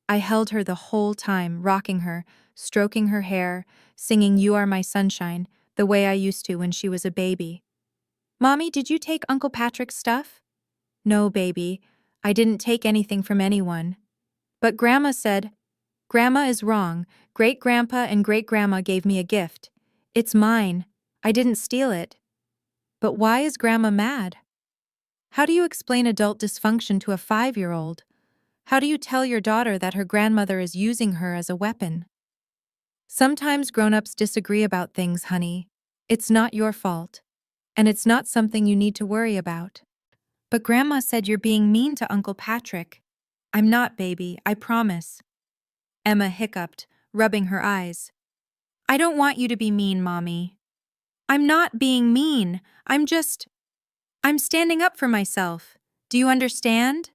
I held her the whole time, rocking her, stroking her hair, singing "You Are My Sunshine," the way I used to when she was a baby. Mommy, did you take Uncle Patrick's stuff? No, baby. I didn't take anything from anyone. But Grandma said, Grandma is wrong. Great-grandpa and great-grandma gave me a gift. It's mine. I didn't steal it. But why is Grandma mad? How do you explain adult dysfunction to a 5-year-old? How do you tell your daughter that her grandmother is using her as a weapon? Sometimes grown-ups disagree about things, honey. It's not your fault. And it's not something you need to worry about. But Grandma said you're being mean to Uncle Patrick. I'm not, baby, I promise. Emma hiccuped, rubbing her eyes. I don't want you to be mean, Mommy. I'm not being mean. I'm standing up for myself. Do you understand?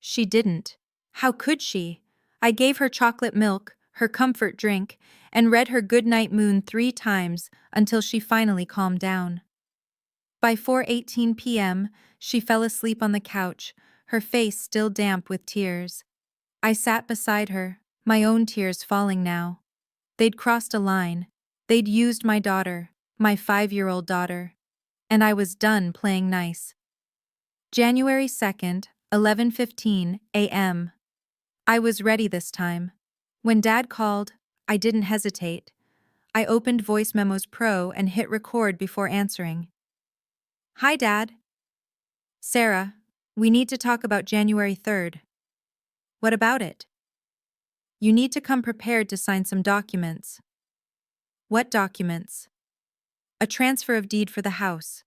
She didn't. How could she? I gave her chocolate milk, her comfort drink, and read her goodnight moon 3 times until she finally calmed down. By 4:18 p.m., she fell asleep on the couch, her face still damp with tears. I sat beside her, my own tears falling now. They'd crossed a line. They'd used my daughter, my 5-year-old daughter. And I was done playing nice. January 2nd, 11:15 a.m. I was ready this time. When Dad called, I didn't hesitate. I opened Voice Memos Pro and hit record before answering. Hi, Dad. Sarah, we need to talk about January 3rd. What about it? You need to come prepared to sign some documents. What documents? A transfer of deed for the house,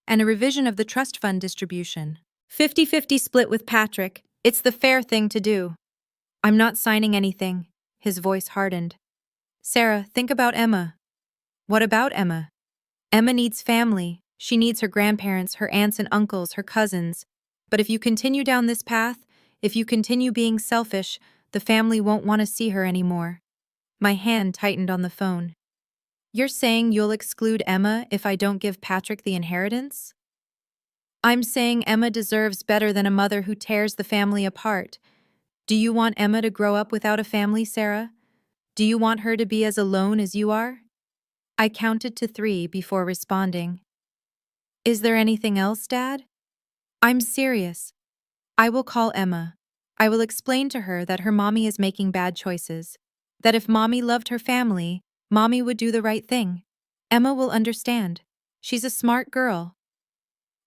and a revision of the trust fund distribution. 50-50 split with Patrick. It's the fair thing to do. I'm not signing anything. His voice hardened. Sarah, think about Emma. What about Emma? Emma needs family. She needs her grandparents, her aunts and uncles, her cousins. But if you continue down this path, if you continue being selfish, the family won't want to see her anymore. My hand tightened on the phone. You're saying you'll exclude Emma if I don't give Patrick the inheritance? I'm saying Emma deserves better than a mother who tears the family apart. Do you want Emma to grow up without a family, Sarah? Do you want her to be as alone as you are? I counted to 3 before responding. Is there anything else, Dad? I'm serious. I will call Emma. I will explain to her that her mommy is making bad choices. That if mommy loved her family, mommy would do the right thing. Emma will understand. She's a smart girl.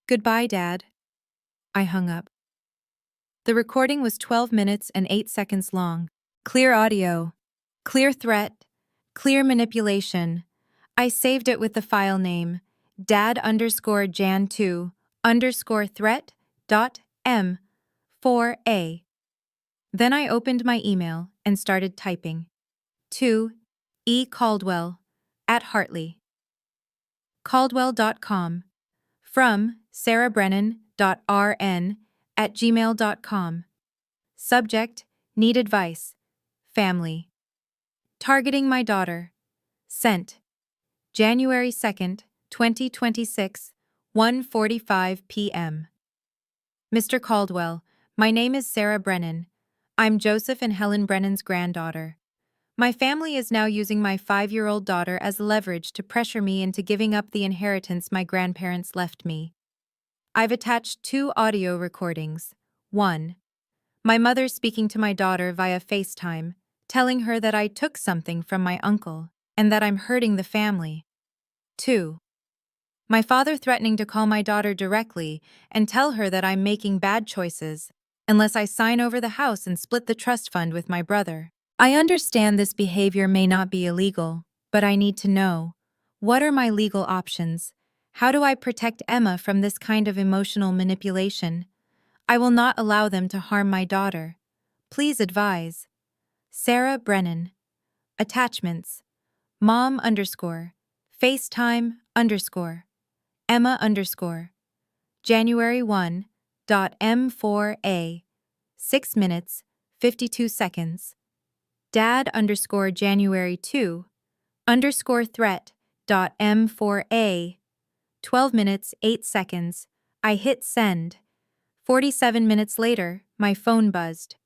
Goodbye, Dad. I hung up. The recording was 12 minutes and 8 seconds long. Clear audio. Clear threat. Clear manipulation. I saved it with the file name dad_jan2_threat.m4a. Then I opened my email and started typing. To E. Caldwell @Hartley. Caldwell.com. From sarahbrennan.rn@gmail.com. Subject: Need advice. Family. Targeting my daughter. Sent. January 2nd, 2026, 1:45 p.m. Mr. Caldwell, my name is Sarah Brennan. I'm Joseph and Helen Brennan's granddaughter. My family is now using my 5-year-old daughter as leverage to pressure me into giving up the inheritance my grandparents left me. I've attached 2 audio recordings. 1. My mother speaking to my daughter via FaceTime, telling her that I took something from my uncle and that I'm hurting the family. 2. My father threatening to call my daughter directly and tell her that I'm making bad choices unless I sign over the house and split the trust fund with my brother. I understand this behavior may not be illegal, but I need to know, what are my legal options? How do I protect Emma from this kind of emotional manipulation? I will not allow them to harm my daughter. Please advise. Sarah Brennan. Attachments. Mom_, FaceTime_, Emma_. January 1.m4a. 6 minutes, 52 seconds. Dad_January 2._threat.m4a. 12 minutes, 8 seconds. I hit send. 47 minutes later, my phone buzzed.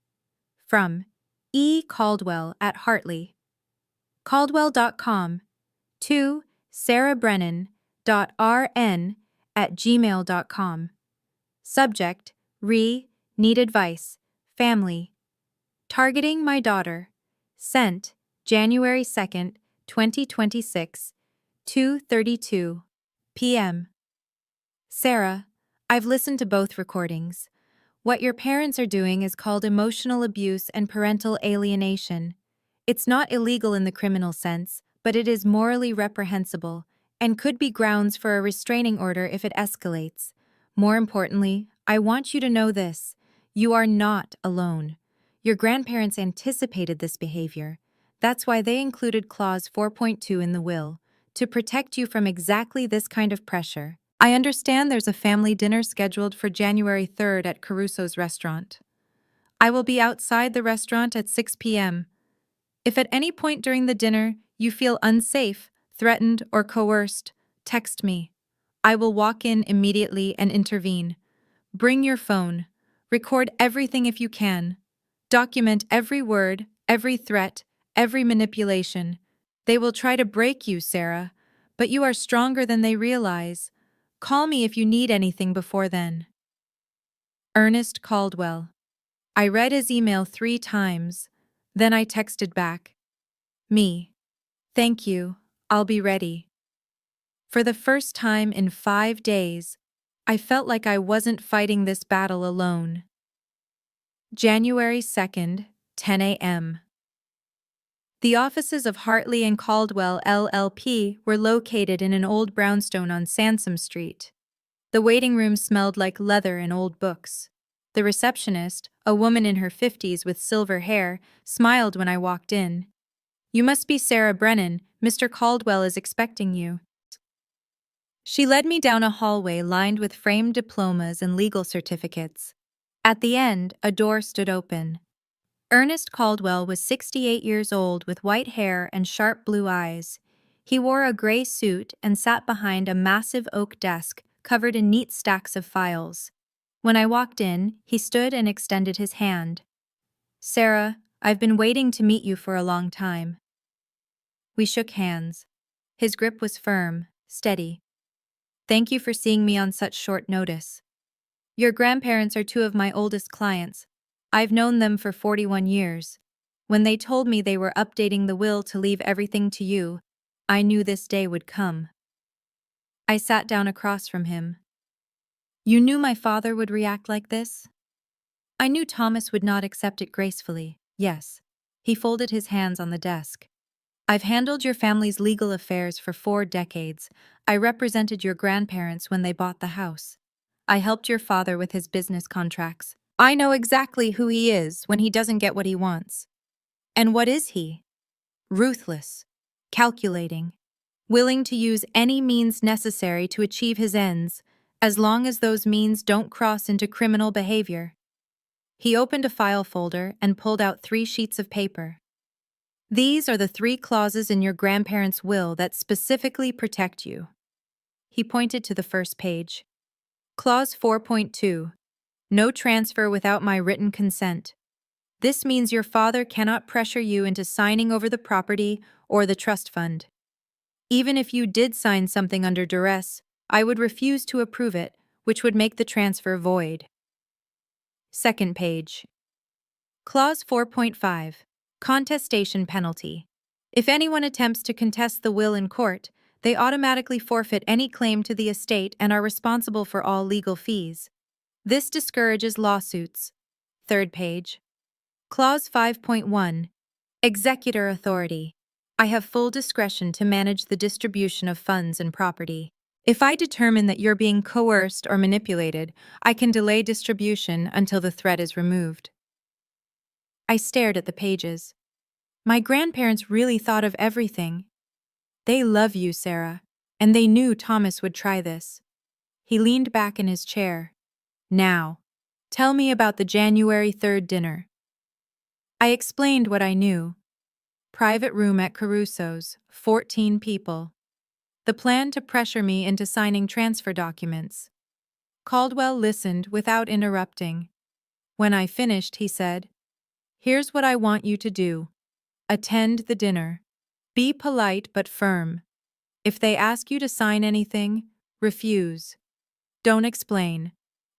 From E. Caldwell @Hartley. Caldwell.com. To sarahbrennan.rn retiree@gmail.com. Subject: Need advice. Family. Targeting my daughter. Sent January 2nd, 2026, 2:32 p.m. Sarah, I've listened to both recordings. What your parents are doing is called emotional abuse and parental alienation. It's not illegal in the criminal sense, but it is morally reprehensible and could be grounds for a restraining order if it escalates. More importantly, I want you to know this: you are not alone. Your grandparents anticipated this behavior. That's why they included Clause 4.2 in the will, to protect you from exactly this kind of pressure. I understand there's a family dinner scheduled for January 3rd at Caruso's restaurant. I will be outside the restaurant at 6 p.m. If at any point during the dinner you feel unsafe, threatened, or coerced, text me. I will walk in immediately and intervene. Bring your phone. Record everything if you can. Document every word, every threat, every manipulation. They will try to break you, Sarah, but you are stronger than they realize. Call me if you need anything before then. Ernest Caldwell. I read his email 3 times. Then I texted back. Me. Thank you. I'll be ready. For the first time in 5 days, I felt like I wasn't fighting this battle alone. January 2nd, 10 a.m. The offices of Hartley and Caldwell LLP were located in an old brownstone on Sansom Street. The waiting room smelled like leather and old books. The receptionist, a woman in her 50s with silver hair, smiled when I walked in. "You must be Sarah Brennan. Mr. Caldwell is expecting you." She led me down a hallway lined with framed diplomas and legal certificates. At the end, a door stood open. Ernest Caldwell was 68 years old with white hair and sharp blue eyes. He wore a gray suit and sat behind a massive oak desk covered in neat stacks of files. When I walked in, he stood and extended his hand. "Sarah, I've been waiting to meet you for a long time." We shook hands. His grip was firm, steady. "Thank you for seeing me on such short notice. Your grandparents are 2 of my oldest clients. I've known them for 41 years. When they told me they were updating the will to leave everything to you, I knew this day would come." I sat down across from him. "You knew my father would react like this?" "I knew Thomas would not accept it gracefully, yes." He folded his hands on the desk. "I've handled your family's legal affairs for 4 decades. I represented your grandparents when they bought the house. I helped your father with his business contracts. I know exactly who he is when he doesn't get what he wants." "And what is he?" "Ruthless, calculating, willing to use any means necessary to achieve his ends, as long as those means don't cross into criminal behavior." He opened a file folder and pulled out 3 sheets of paper. "These are the 3 clauses in your grandparents' will that specifically protect you." He pointed to the first page. Clause 4.2. No transfer without my written consent. This means your father cannot pressure you into signing over the property or the trust fund. Even if you did sign something under duress, I would refuse to approve it, which would make the transfer void. Second page. Clause 4.5. Contestation penalty. If anyone attempts to contest the will in court, they automatically forfeit any claim to the estate and are responsible for all legal fees. This discourages lawsuits. Third page. Clause 5.1. Executor authority. I have full discretion to manage the distribution of funds and property. If I determine that you're being coerced or manipulated, I can delay distribution until the threat is removed. I stared at the pages. My grandparents really thought of everything. They love you, Sarah, and they knew Thomas would try this. He leaned back in his chair. "Now, tell me about the January 3rd dinner." I explained what I knew. Private room at Caruso's, 14 people. The plan to pressure me into signing transfer documents. Caldwell listened without interrupting. When I finished, he said, "Here's what I want you to do. Attend the dinner. Be polite but firm. If they ask you to sign anything, refuse. Don't explain.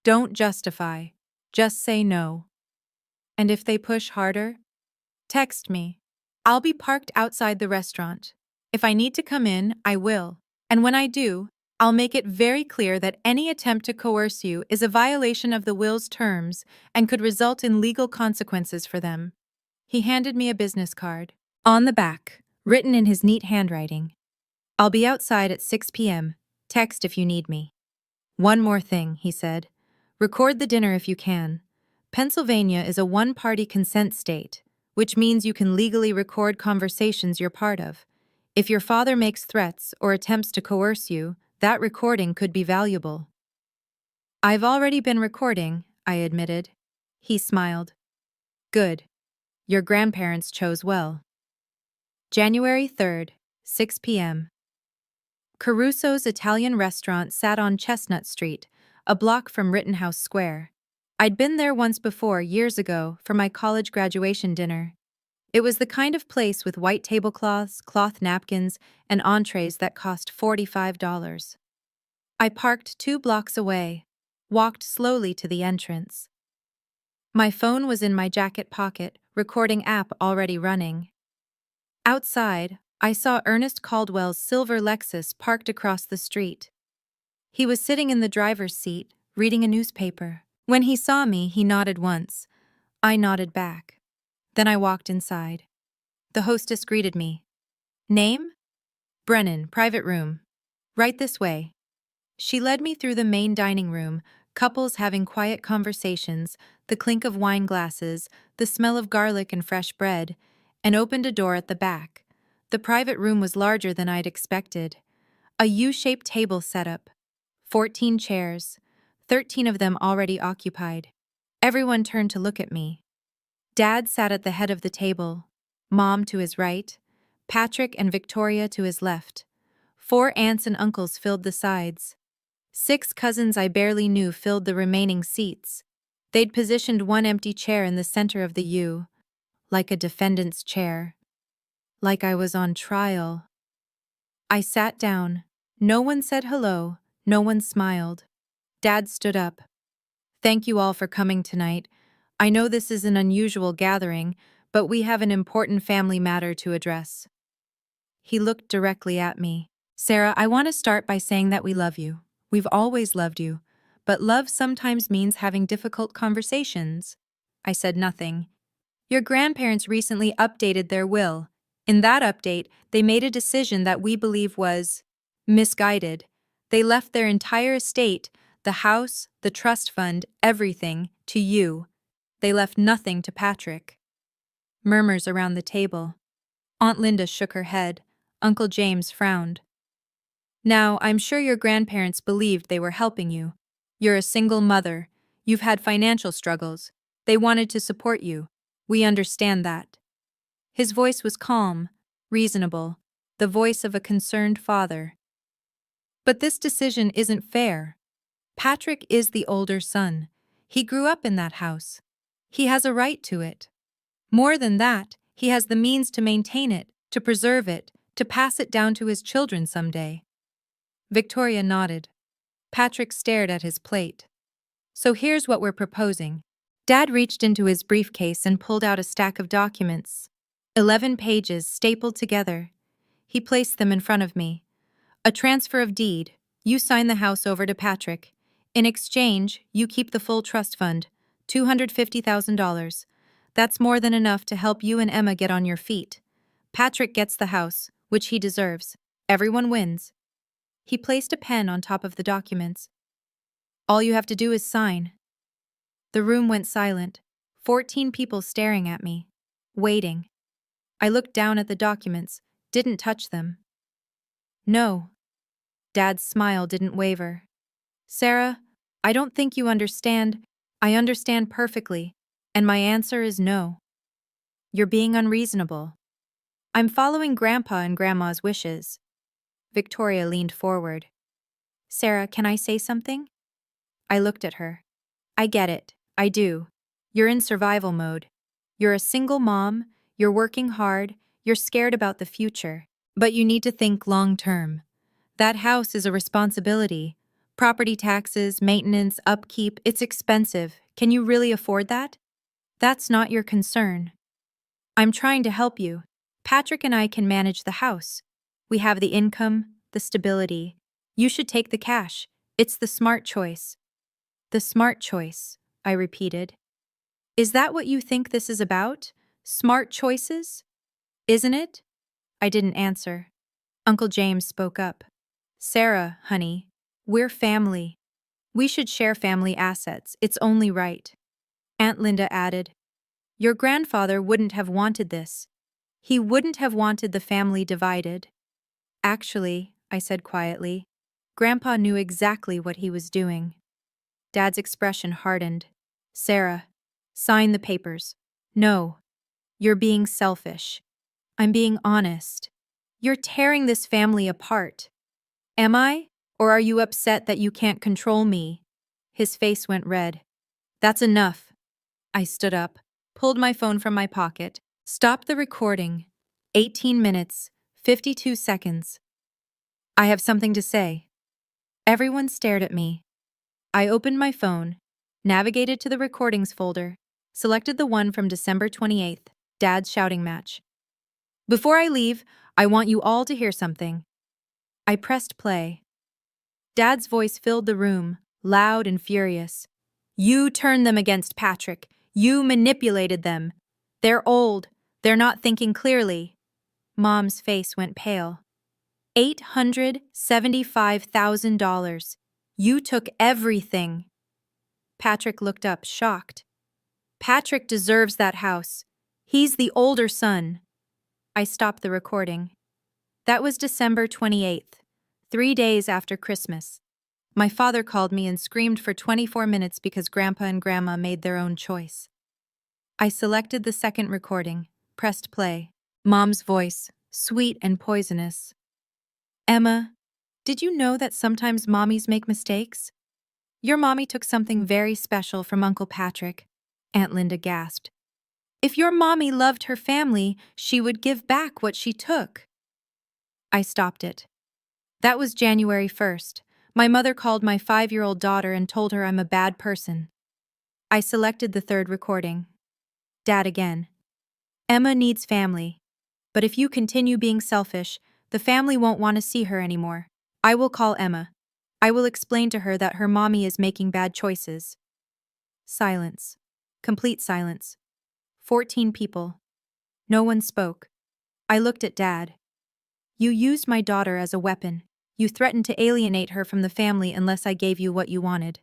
Don't justify. Just say no. And if they push harder, text me. I'll be parked outside the restaurant. If I need to come in, I will. And when I do, I'll make it very clear that any attempt to coerce you is a violation of the will's terms and could result in legal consequences for them. He handed me a business card. On the back, written in his neat handwriting, I'll be outside at 6 p.m. Text if you need me. One more thing, he said. Record the dinner if you can. Pennsylvania is a one-party consent state, which means you can legally record conversations you're part of. If your father makes threats or attempts to coerce you, that recording could be valuable. I've already been recording, I admitted. He smiled. Good. Your grandparents chose well. January 3rd, 6 p.m. Caruso's Italian restaurant sat on Chestnut Street, a block from Rittenhouse Square. I'd been there once before, years ago, for my college graduation dinner. It was the kind of place with white tablecloths, cloth napkins, and entrees that cost $45. I parked 2 blocks away, walked slowly to the entrance. My phone was in my jacket pocket, recording app already running. Outside, I saw Ernest Caldwell's silver Lexus parked across the street. He was sitting in the driver's seat, reading a newspaper. When he saw me, he nodded once. I nodded back. Then I walked inside. The hostess greeted me. Name? Brennan, private room. Right this way. She led me through the main dining room, couples having quiet conversations, the clink of wine glasses, the smell of garlic and fresh bread, and opened a door at the back. The private room was larger than I'd expected. A U-shaped table set up. 14 chairs, 13 of them already occupied. Everyone turned to look at me. Dad sat at the head of the table, Mom to his right, Patrick and Victoria to his left. 4 aunts and uncles filled the sides. 6 cousins I barely knew filled the remaining seats. They'd positioned one empty chair in the center of the U, like a defendant's chair. Like I was on trial. I sat down. No one said hello, no one smiled. Dad stood up. Thank you all for coming tonight. I know this is an unusual gathering, but we have an important family matter to address. He looked directly at me. Sarah, I want to start by saying that we love you. We've always loved you. But love sometimes means having difficult conversations. I said nothing. Your grandparents recently updated their will. In that update, they made a decision that we believe was misguided. They left their entire estate, the house, the trust fund, everything, to you. They left nothing to Patrick. Murmurs around the table. Aunt Linda shook her head. Uncle James frowned. Now, I'm sure your grandparents believed they were helping you. You're a single mother. You've had financial struggles. They wanted to support you. We understand that. His voice was calm, reasonable, the voice of a concerned father. But this decision isn't fair. Patrick is the older son. He grew up in that house. He has a right to it. More than that, he has the means to maintain it, to preserve it, to pass it down to his children someday. Victoria nodded. Patrick stared at his plate. So here's what we're proposing. Dad reached into his briefcase and pulled out a stack of documents. 11 pages stapled together. He placed them in front of me. A transfer of deed. You sign the house over to Patrick. In exchange, you keep the full trust fund, $250,000. That's more than enough to help you and Emma get on your feet. Patrick gets the house, which he deserves. Everyone wins. He placed a pen on top of the documents. All you have to do is sign. The room went silent. 14 people staring at me. Waiting. I looked down at the documents, didn't touch them. No. Dad's smile didn't waver. Sarah, I don't think you understand. I understand perfectly, and my answer is no. You're being unreasonable. I'm following Grandpa and Grandma's wishes. Victoria leaned forward. Sarah, can I say something? I looked at her. I get it. I do. You're in survival mode. You're a single mom, you're working hard, you're scared about the future. But you need to think long term. That house is a responsibility, Property taxes, maintenance, upkeep, it's expensive. Can you really afford that? That's not your concern. I'm trying to help you. Patrick and I can manage the house. We have the income, the stability. You should take the cash. It's the smart choice. The smart choice, I repeated. Is that what you think this is about? Smart choices? Isn't it? I didn't answer. Uncle James spoke up. Sarah, honey, we're family. We should share family assets. It's only right. Aunt Linda added, your grandfather wouldn't have wanted this. He wouldn't have wanted the family divided. Actually, I said quietly, Grandpa knew exactly what he was doing. Dad's expression hardened. Sarah, sign the papers. No, you're being selfish. I'm being honest. You're tearing this family apart. Am I? Or are you upset that you can't control me? His face went red. That's enough. I stood up, pulled my phone from my pocket, stopped the recording. 18 minutes, 52 seconds. I have something to say. Everyone stared at me. I opened my phone, navigated to the recordings folder, selected the one from December 28th, Dad's shouting match. Before I leave, I want you all to hear something. I pressed play. Dad's voice filled the room, loud and furious. You turned them against Patrick. You manipulated them. They're old. They're not thinking clearly. Mom's face went pale. $875,000. You took everything. Patrick looked up, shocked. Patrick deserves that house. He's the older son. I stopped the recording. That was December 28th, 3 days after Christmas. My father called me and screamed for 24 minutes because Grandpa and Grandma made their own choice. I selected the second recording, pressed play. Mom's voice, sweet and poisonous. Emma, did you know that sometimes mommies make mistakes? Your mommy took something very special from Uncle Patrick. Aunt Linda gasped. If your mommy loved her family, she would give back what she took. I stopped it. That was January 1st. My mother called my 5-year-old daughter and told her I'm a bad person. I selected the third recording. Dad again. Emma needs family. But if you continue being selfish, the family won't want to see her anymore. I will call Emma. I will explain to her that her mommy is making bad choices. Silence. Complete silence. 14 people. No one spoke. I looked at Dad. You used my daughter as a weapon. You threatened to alienate her from the family unless I gave you what you wanted.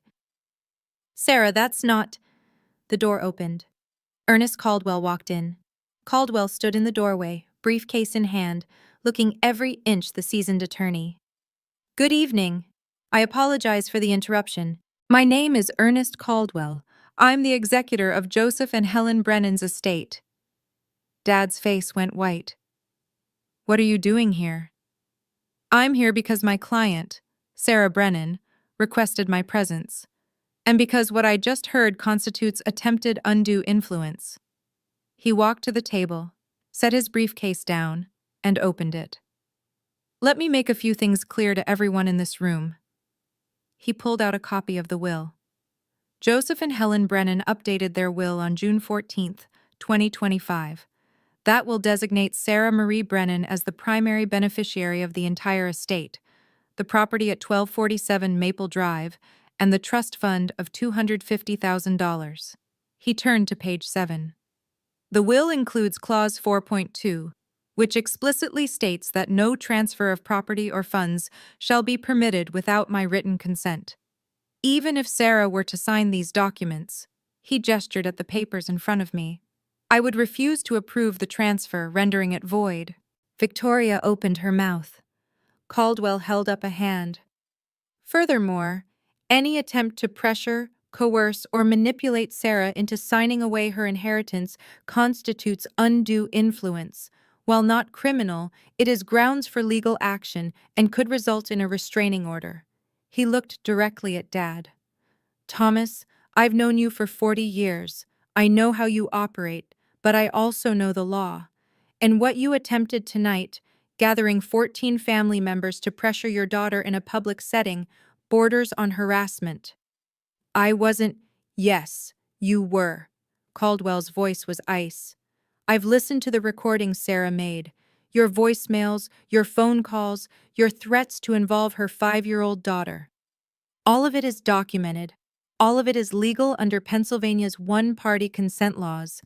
Sarah, that's not... The door opened. Ernest Caldwell walked in. Caldwell stood in the doorway, briefcase in hand, looking every inch the seasoned attorney. Good evening. I apologize for the interruption. My name is Ernest Caldwell. I'm the executor of Joseph and Helen Brennan's estate. Dad's face went white. What are you doing here? I'm here because my client, Sarah Brennan, requested my presence, and because what I just heard constitutes attempted undue influence. He walked to the table, set his briefcase down, and opened it. Let me make a few things clear to everyone in this room. He pulled out a copy of the will. Joseph and Helen Brennan updated their will on June 14, 2025. That will designate Sarah Marie Brennan as the primary beneficiary of the entire estate, the property at 1247 Maple Drive, and the trust fund of $250,000. He turned to page 7. The will includes Clause 4.2, which explicitly states that no transfer of property or funds shall be permitted without my written consent. Even if Sarah were to sign these documents, he gestured at the papers in front of me, I would refuse to approve the transfer, rendering it void. Victoria opened her mouth. Caldwell held up a hand. Furthermore, any attempt to pressure, coerce, or manipulate Sarah into signing away her inheritance constitutes undue influence. While not criminal, it is grounds for legal action and could result in a restraining order. He looked directly at Dad. Thomas, I've known you for 40 years. I know how you operate, but I also know the law. And what you attempted tonight, gathering 14 family members to pressure your daughter in a public setting, borders on harassment. I wasn't. Yes, you were. Caldwell's voice was ice. I've listened to the recordings Sarah made. Your voicemails, your phone calls, your threats to involve her 5-year-old daughter. All of it is documented. All of it is legal under Pennsylvania's one-party consent laws.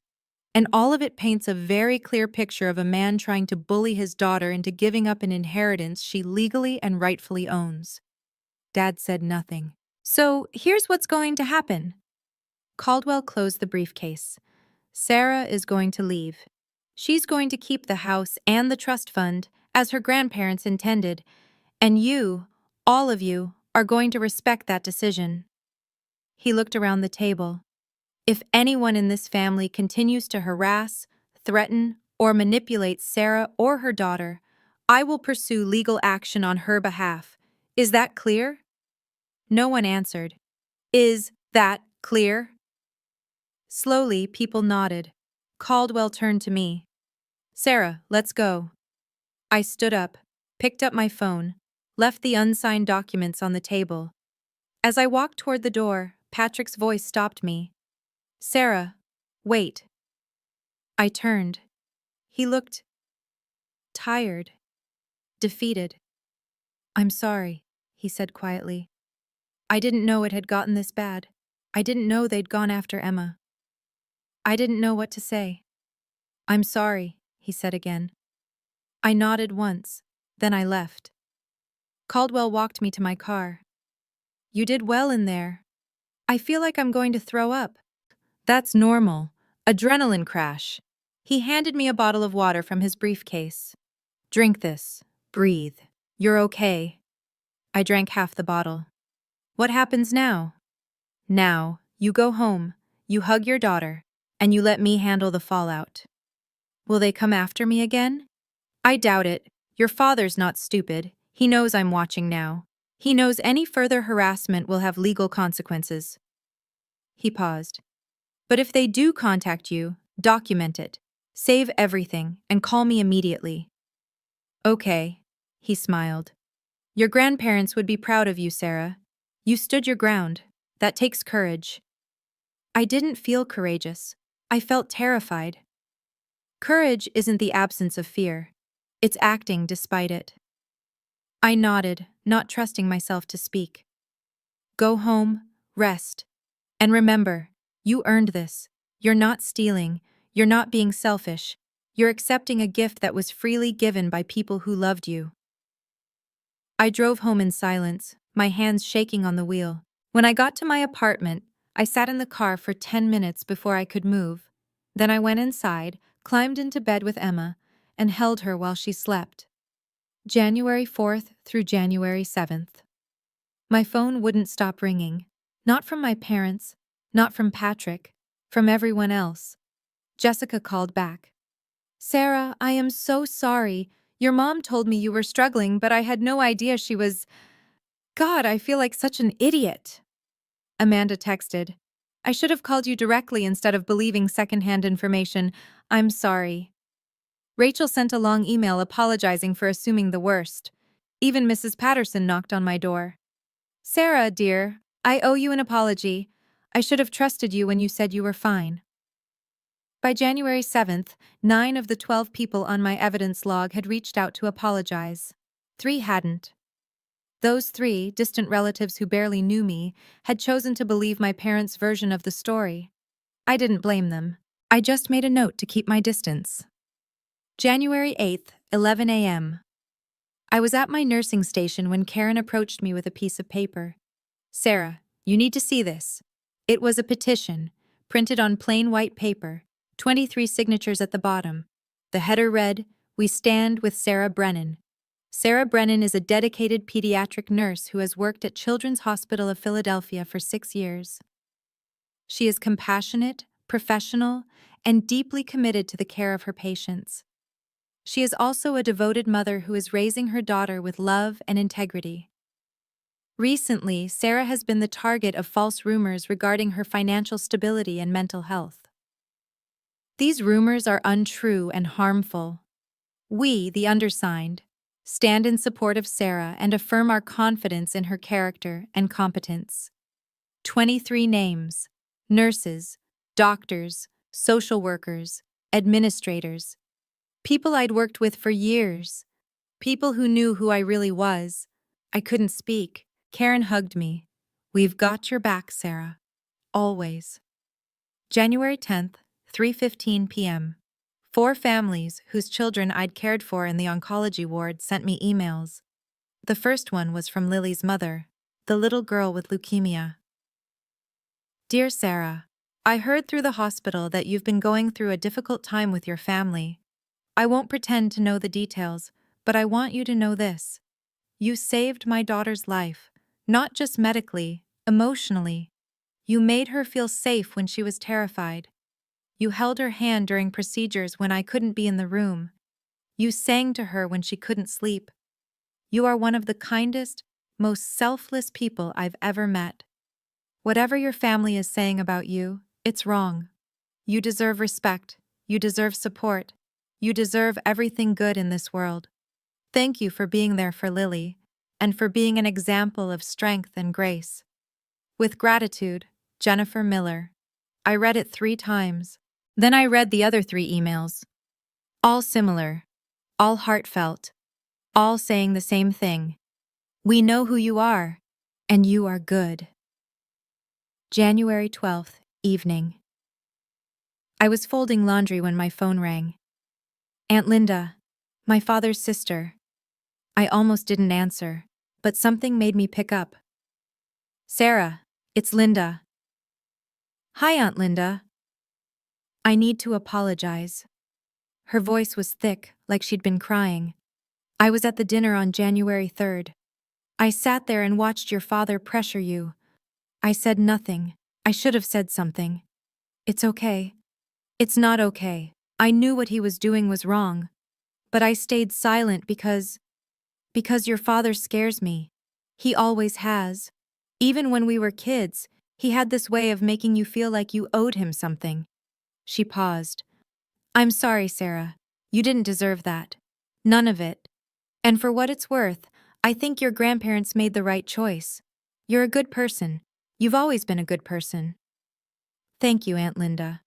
And all of it paints a very clear picture of a man trying to bully his daughter into giving up an inheritance she legally and rightfully owns. Dad said nothing. So, here's what's going to happen. Caldwell closed the briefcase. Sarah is going to leave. She's going to keep the house and the trust fund, as her grandparents intended, and you, all of you, are going to respect that decision. He looked around the table. If anyone in this family continues to harass, threaten, or manipulate Sarah or her daughter, I will pursue legal action on her behalf. Is that clear? No one answered. Is that clear? Slowly, people nodded. Caldwell turned to me. Sarah, let's go. I stood up, picked up my phone, left the unsigned documents on the table. As I walked toward the door, Patrick's voice stopped me. Sarah, wait. I turned. He looked tired, defeated. I'm sorry, he said quietly. I didn't know it had gotten this bad. I didn't know they'd gone after Emma. I didn't know what to say. I'm sorry, he said again. I nodded once, then I left. Caldwell walked me to my car. You did well in there. I feel like I'm going to throw up. That's normal. Adrenaline crash. He handed me a bottle of water from his briefcase. Drink this. Breathe. You're okay. I drank half the bottle. What happens now? Now, you go home, you hug your daughter, and you let me handle the fallout. Will they come after me again? I doubt it. Your father's not stupid. He knows I'm watching now. He knows any further harassment will have legal consequences. He paused. But if they do contact you, document it. Save everything and call me immediately. Okay, he smiled. Your grandparents would be proud of you, Sarah. You stood your ground. That takes courage. I didn't feel courageous. I felt terrified. Courage isn't the absence of fear. It's acting despite it. I nodded, not trusting myself to speak. Go home, rest. And remember, you earned this. You're not stealing. You're not being selfish. You're accepting a gift that was freely given by people who loved you. I drove home in silence, my hands shaking on the wheel. When I got to my apartment, I sat in the car for 10 minutes before I could move. Then I went inside, climbed into bed with Emma, and held her while she slept. January 4th through January 7th. My phone wouldn't stop ringing. Not from my parents, not from Patrick, from everyone else. Jessica called back. Sarah, I am so sorry. Your mom told me you were struggling, but I had no idea she was... God, I feel like such an idiot. Amanda texted. I should have called you directly instead of believing secondhand information. I'm sorry. Rachel sent a long email apologizing for assuming the worst. Even Mrs. Patterson knocked on my door. Sarah, dear, I owe you an apology. I should have trusted you when you said you were fine. By January 7th, 9 of the 12 people on my evidence log had reached out to apologize. 3 hadn't. Those 3, distant relatives who barely knew me, had chosen to believe my parents' version of the story. I didn't blame them. I just made a note to keep my distance. January 8th, 11 a.m. I was at my nursing station when Karen approached me with a piece of paper. Sarah, you need to see this. It was a petition, printed on plain white paper, 23 signatures at the bottom. The header read, We stand with Sarah Brennan. Sarah Brennan is a dedicated pediatric nurse who has worked at Children's Hospital of Philadelphia for 6 years. She is compassionate, professional, and deeply committed to the care of her patients. She is also a devoted mother who is raising her daughter with love and integrity. Recently, Sarah has been the target of false rumors regarding her financial stability and mental health. These rumors are untrue and harmful. We, the undersigned, stand in support of Sarah and affirm our confidence in her character and competence. 23 names: nurses, doctors, social workers, administrators, people I'd worked with for years, people who knew who I really was. I couldn't speak. Karen hugged me. "We've got your back, Sarah. Always." January 10th, 3:15 p.m. 4 families whose children I'd cared for in the oncology ward sent me emails. The first one was from Lily's mother, the little girl with leukemia. "Dear Sarah, I heard through the hospital that you've been going through a difficult time with your family. I won't pretend to know the details, but I want you to know this. You saved my daughter's life, not just medically, emotionally. You made her feel safe when she was terrified. You held her hand during procedures when I couldn't be in the room. You sang to her when she couldn't sleep. You are one of the kindest, most selfless people I've ever met. Whatever your family is saying about you, it's wrong. You deserve respect. You deserve support. You deserve everything good in this world. Thank you for being there for Lily, and for being an example of strength and grace. With gratitude, Jennifer Miller." I read it 3 times. Then I read the other 3 emails. All similar, all heartfelt, all saying the same thing. "We know who you are, and you are good." January 12th, evening. I was folding laundry when my phone rang. Aunt Linda, my father's sister. I almost didn't answer, but something made me pick up. "Sarah, it's Linda." "Hi, Aunt Linda." I need to apologize. Her voice was thick, like she'd been crying. "I was at the dinner on January 3rd. I sat there and watched your father pressure you. I said nothing. I should have said something. It's okay." "It's not okay. I knew what he was doing was wrong. But I stayed silent because your father scares me. He always has. Even when we were kids, he had this way of making you feel like you owed him something." She paused. "I'm sorry, Sarah. You didn't deserve that. None of it. And for what it's worth, I think your grandparents made the right choice. You're a good person. You've always been a good person." "Thank you, Aunt Linda.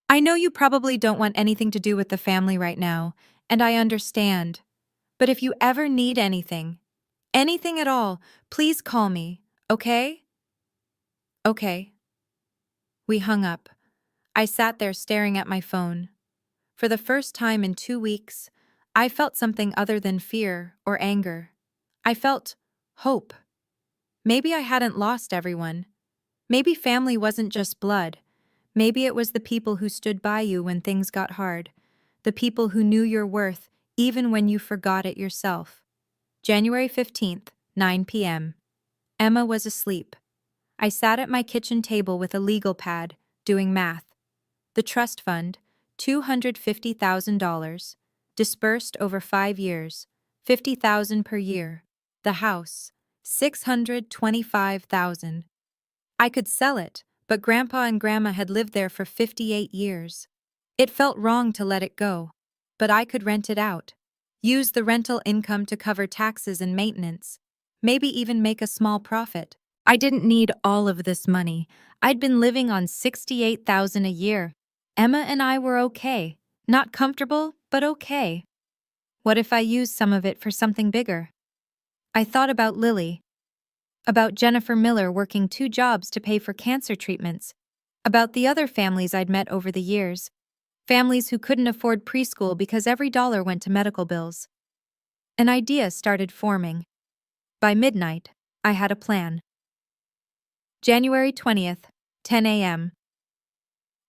I know you probably don't want anything to do with the family right now, and I understand. But if you ever need anything at all, please call me, okay?" "Okay." We hung up. I sat there staring at my phone. For the first time in 2 weeks, I felt something other than fear or anger. I felt hope. Maybe I hadn't lost everyone. Maybe family wasn't just blood. Maybe it was the people who stood by you when things got hard. The people who knew your worth even when you forgot it yourself. January 15th, 9 p.m. Emma was asleep. I sat at my kitchen table with a legal pad, doing math. The trust fund, $250,000, dispersed over 5 years, $50,000 per year. The house, $625,000. I could sell it, but Grandpa and Grandma had lived there for 58 years. It felt wrong to let it go, but I could rent it out. Use the rental income to cover taxes and maintenance, maybe even make a small profit. I didn't need all of this money. I'd been living on $68,000 a year. Emma and I were okay. Not comfortable, but okay. What if I used some of it for something bigger? I thought about Lily, about Jennifer Miller working 2 jobs to pay for cancer treatments, about the other families I'd met over the years, families who couldn't afford preschool because every dollar went to medical bills. An idea started forming. By midnight, I had a plan. January 20th, 10 a.m.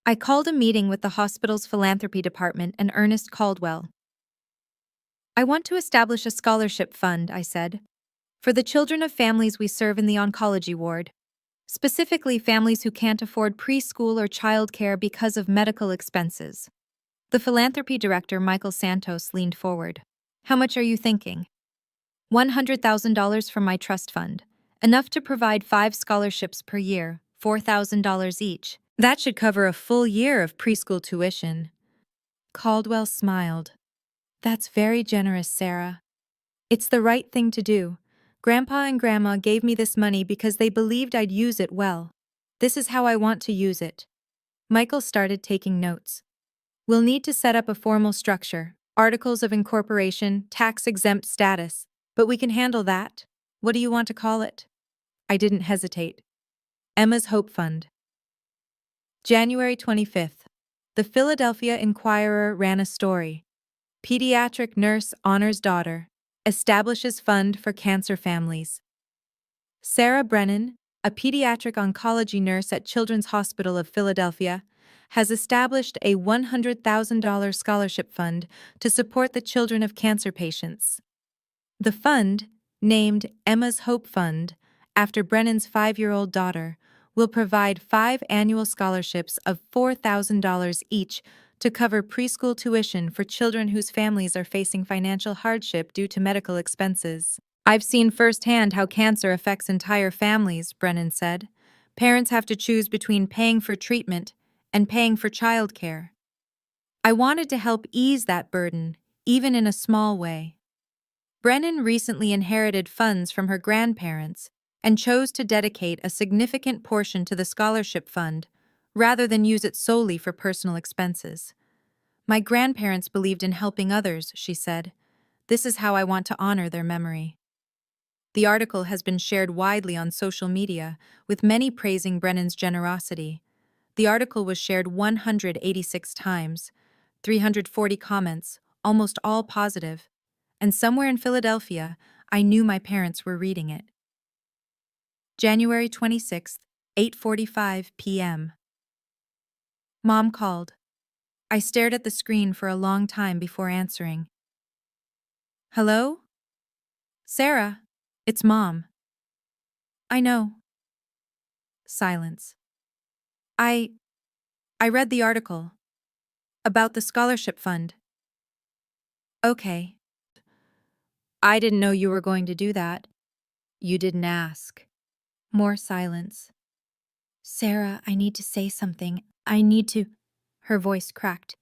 I called a meeting with the hospital's philanthropy department and Ernest Caldwell. "I want to establish a scholarship fund," I said, "for the children of families we serve in the oncology ward, specifically families who can't afford preschool or childcare because of medical expenses." The philanthropy director, Michael Santos, leaned forward. "How much are you thinking?" $100,000 from my trust fund, enough to provide 5 scholarships per year, $4,000 each. That should cover a full year of preschool tuition." Caldwell smiled. That's very generous, Sarah. It's the right thing to do. Grandpa and Grandma gave me this money because they believed I'd use it well. This is how I want to use it. Michael started taking notes. We'll need to set up a formal structure, articles of incorporation, tax-exempt status, but we can handle that. What do you want to call it? I didn't hesitate. Emma's Hope Fund. January 25th. The Philadelphia Inquirer ran a story. Pediatric nurse honors daughter, establishes fund for cancer families. Sarah Brennan, a pediatric oncology nurse at Children's Hospital of Philadelphia, has established a $100,000 scholarship fund to support the children of cancer patients. The fund, named Emma's Hope Fund, after Brennan's 5-year-old daughter, will provide 5 annual scholarships of $4,000 each to cover preschool tuition for children whose families are facing financial hardship due to medical expenses. I've seen firsthand how cancer affects entire families, Brennan said. Parents have to choose between paying for treatment and paying for childcare. I wanted to help ease that burden, even in a small way. Brennan recently inherited funds from her grandparents and chose to dedicate a significant portion to the scholarship fund, rather than use it solely for personal expenses. My grandparents believed in helping others, she said. This is how I want to honor their memory. The article has been shared widely on social media, with many praising Brennan's generosity. The article was shared 186 times, 340 comments, almost all positive, and somewhere in Philadelphia, I knew my parents were reading it. January 26th, 8:45 p.m. Mom called. I stared at the screen for a long time before answering. Hello? Sarah, it's Mom. I know. Silence. I read the article. About the scholarship fund. Okay. I didn't know you were going to do that. You didn't ask. More silence. Sarah, I need to say something. I need to. Her voice cracked.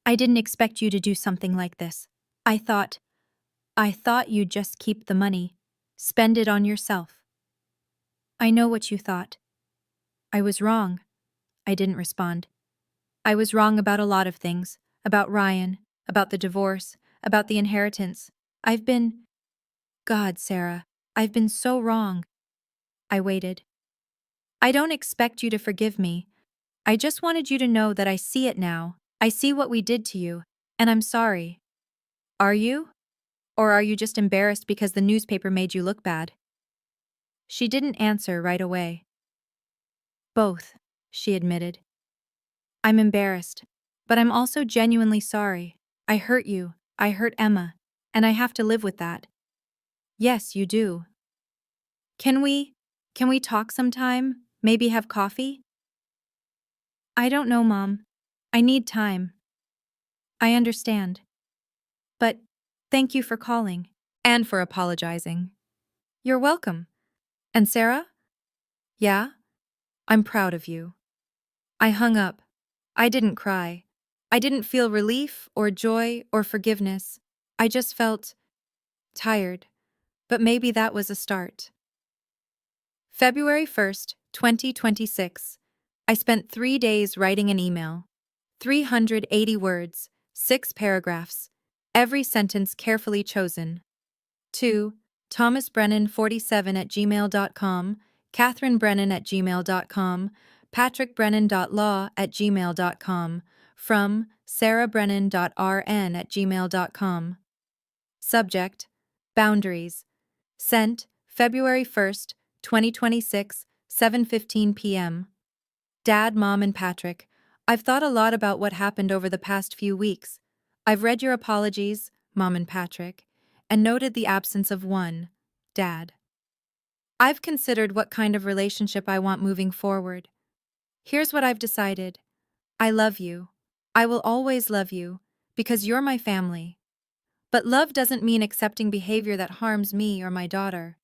I didn't expect you to do something like this. I thought you'd just keep the money. Spend it on yourself. I know what you thought. I was wrong. I didn't respond. I was wrong about a lot of things. About Ryan, about the divorce, about the inheritance. God, Sarah, I've been so wrong. I waited. I don't expect you to forgive me. I just wanted you to know that I see it now. I see what we did to you, and I'm sorry. Are you? Or are you just embarrassed because the newspaper made you look bad? She didn't answer right away. Both, she admitted. I'm embarrassed, but I'm also genuinely sorry. I hurt you, I hurt Emma, and I have to live with that. Yes, you do. Can we talk sometime? Maybe have coffee? I don't know, Mom. I need time. I understand. But thank you for calling. And for apologizing. You're welcome. And Sarah? Yeah? I'm proud of you. I hung up. I didn't cry. I didn't feel relief or joy or forgiveness. I just felt tired. But maybe that was a start. February 1st, 2026. I spent 3 days writing an email. 380 words, 6 paragraphs, every sentence carefully chosen. To thomasbrennan47@gmail.com, catherinebrennan@gmail.com, patrickbrennan.law@gmail.com, from sarahbrennan.rn@gmail.com. Subject: Boundaries. Sent February 1st, 2026, 7:15 p.m. Dad, Mom, and Patrick, I've thought a lot about what happened over the past few weeks. I've read your apologies, Mom and Patrick, and noted the absence of one, Dad. I've considered what kind of relationship I want moving forward. Here's what I've decided. I love you. I will always love you, because you're my family. But love doesn't mean accepting behavior that harms me or my daughter.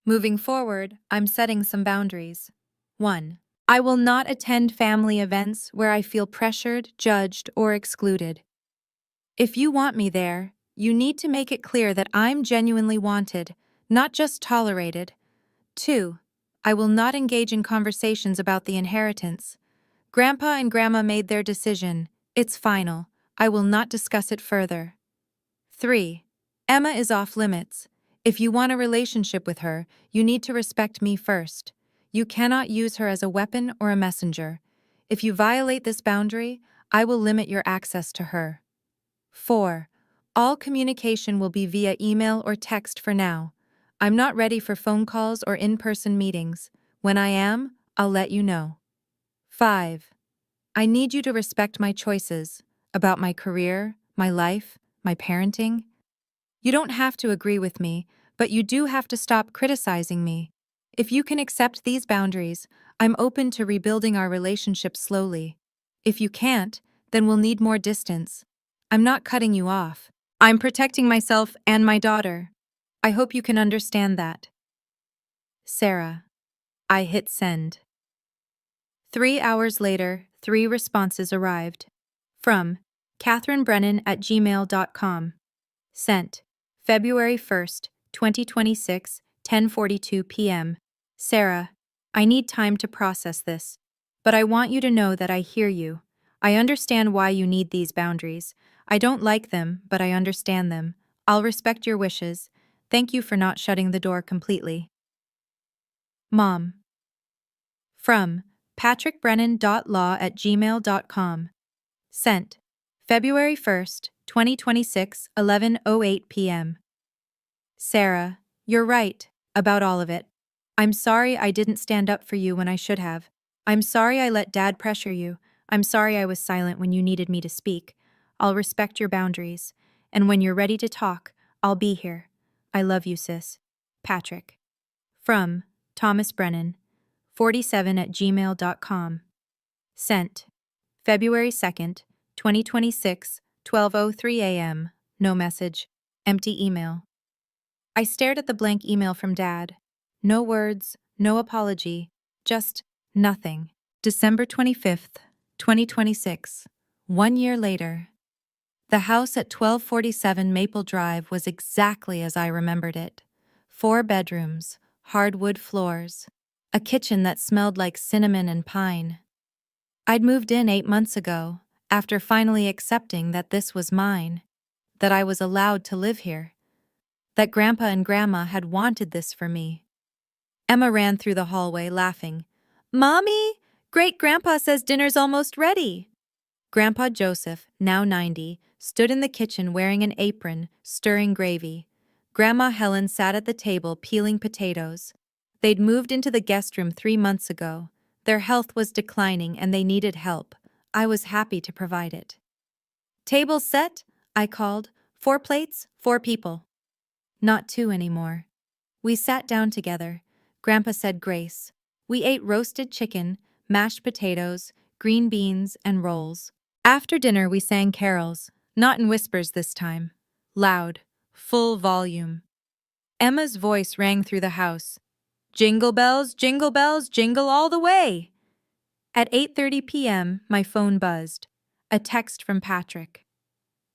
Moving forward, I'm setting some boundaries. 1. I will not attend family events where I feel pressured, judged, or excluded. If you want me there, you need to make it clear that I'm genuinely wanted, not just tolerated. 2. I will not engage in conversations about the inheritance. Grandpa and Grandma made their decision. It's final. I will not discuss it further. 3. Emma is off limits. If you want a relationship with her, you need to respect me first. You cannot use her as a weapon or a messenger. If you violate this boundary, I will limit your access to her. 4. All communication will be via email or text for now. I'm not ready for phone calls or in-person meetings. When I am, I'll let you know. 5. I need you to respect my choices about my career, my life, my parenting. You don't have to agree with me, but you do have to stop criticizing me. If you can accept these boundaries, I'm open to rebuilding our relationship slowly. If you can't, then we'll need more distance. I'm not cutting you off. I'm protecting myself and my daughter. I hope you can understand that. Sarah. I hit send. 3 hours later, 3 responses arrived. From catherinebrennan@gmail.com. Sent. February 1st, 2026, 10:42 p.m. Sarah, I need time to process this. But I want you to know that I hear you. I understand why you need these boundaries. I don't like them, but I understand them. I'll respect your wishes. Thank you for not shutting the door completely. Mom. From patrickbrennan.law@gmail.com. Sent. February 1st, 2026, 11:08 p.m. Sarah, you're right about all of it. I'm sorry I didn't stand up for you when I should have. I'm sorry I let Dad pressure you. I'm sorry I was silent when you needed me to speak. I'll respect your boundaries. And when you're ready to talk, I'll be here. I love you, sis. Patrick. From Thomas Brennan, 47@gmail.com. Sent. February 2nd, 2026, 12:03 a.m. No message. Empty email. I stared at the blank email from Dad. No words, no apology, just nothing. December 25th, 2026. 1 year later. The house at 1247 Maple Drive was exactly as I remembered it. 4 bedrooms, hardwood floors, a kitchen that smelled like cinnamon and pine. I'd moved in 8 months ago, after finally accepting that this was mine, that I was allowed to live here, that Grandpa and Grandma had wanted this for me. Emma ran through the hallway, laughing. "Mommy, Great-Grandpa says dinner's almost ready." Grandpa Joseph, now 90, stood in the kitchen wearing an apron, stirring gravy. Grandma Helen sat at the table peeling potatoes. They'd moved into the guest room 3 months ago. Their health was declining and they needed help. I was happy to provide it. "Table set," I called. 4 plates, 4 people. Not 2 anymore. We sat down together. Grandpa said grace. We ate roasted chicken, mashed potatoes, green beans, and rolls. After dinner, we sang carols, not in whispers this time. Loud, full volume. Emma's voice rang through the house. Jingle bells, jingle all the way! At 8:30 p.m., my phone buzzed. A text from Patrick.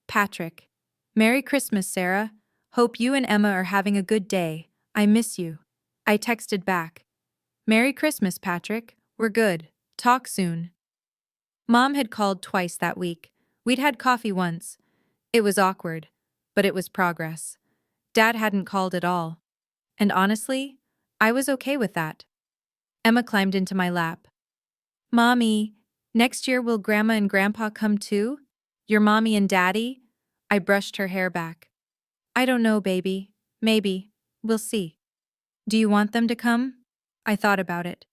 Patrick. Merry Christmas, Sarah. Hope you and Emma are having a good day. I miss you. I texted back. Merry Christmas, Patrick. We're good. Talk soon. Mom had called twice that week. We'd had coffee once. It was awkward, but it was progress. Dad hadn't called at all. And honestly, I was okay with that. Emma climbed into my lap. Mommy, next year will Grandma and Grandpa come too? Your mommy and daddy? I brushed her hair back. I don't know, baby. Maybe. We'll see. Do you want them to come? I thought about it.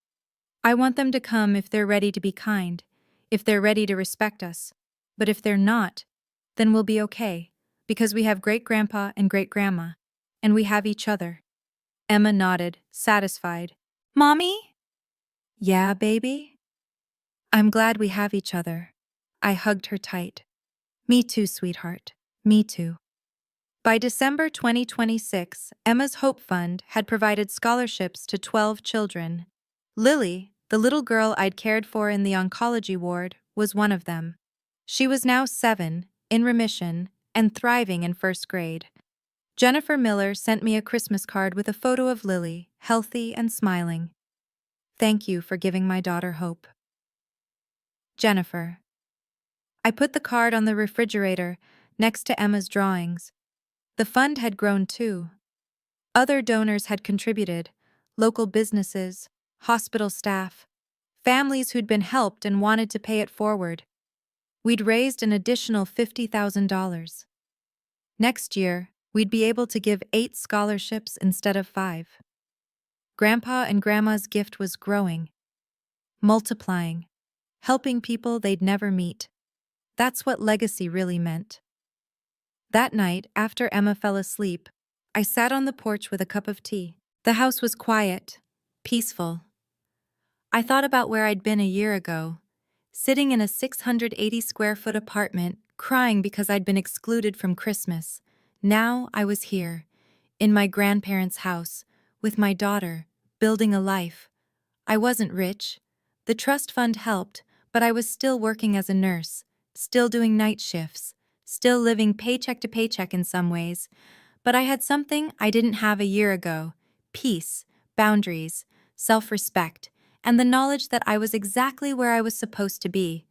I want them to come if they're ready to be kind, if they're ready to respect us. But if they're not, then we'll be okay, because we have Great-Grandpa and Great-Grandma, and we have each other. Emma nodded, satisfied. Mommy? Yeah, baby? I'm glad we have each other. I hugged her tight. Me too, sweetheart. Me too. By December 2026, Emma's Hope Fund had provided scholarships to 12 children. Lily, the little girl I'd cared for in the oncology ward, was one of them. She was now 7, in remission, and thriving in first grade. Jennifer Miller sent me a Christmas card with a photo of Lily, healthy and smiling. Thank you for giving my daughter hope. Jennifer. I put the card on the refrigerator next to Emma's drawings. The fund had grown too. Other donors had contributed, local businesses, hospital staff, families who'd been helped and wanted to pay it forward. We'd raised an additional $50,000. Next year, we'd be able to give 8 scholarships instead of 5. Grandpa and Grandma's gift was growing, multiplying, helping people they'd never meet. That's what legacy really meant. That night, after Emma fell asleep, I sat on the porch with a cup of tea. The house was quiet, peaceful. I thought about where I'd been a year ago, sitting in a 680-square-foot apartment, crying because I'd been excluded from Christmas. Now I was here, in my grandparents' house, with my daughter, building a life. I wasn't rich. The trust fund helped, but I was still working as a nurse, still doing night shifts, still living paycheck to paycheck in some ways. But I had something I didn't have a year ago: peace, boundaries, self-respect, and the knowledge that I was exactly where I was supposed to be.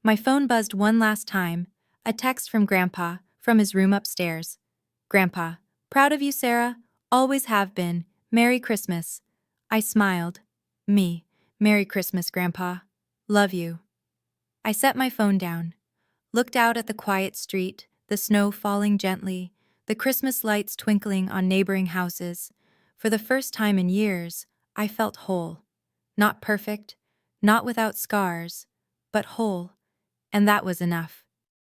My phone buzzed one last time, a text from Grandpa, from his room upstairs. Grandpa, proud of you, Sarah. Always have been. Merry Christmas. I smiled. Me. Merry Christmas, Grandpa. Love you. I set my phone down, looked out at the quiet street, the snow falling gently, the Christmas lights twinkling on neighboring houses. For the first time in years, I felt whole. Not perfect, not without scars, but whole, and that was enough.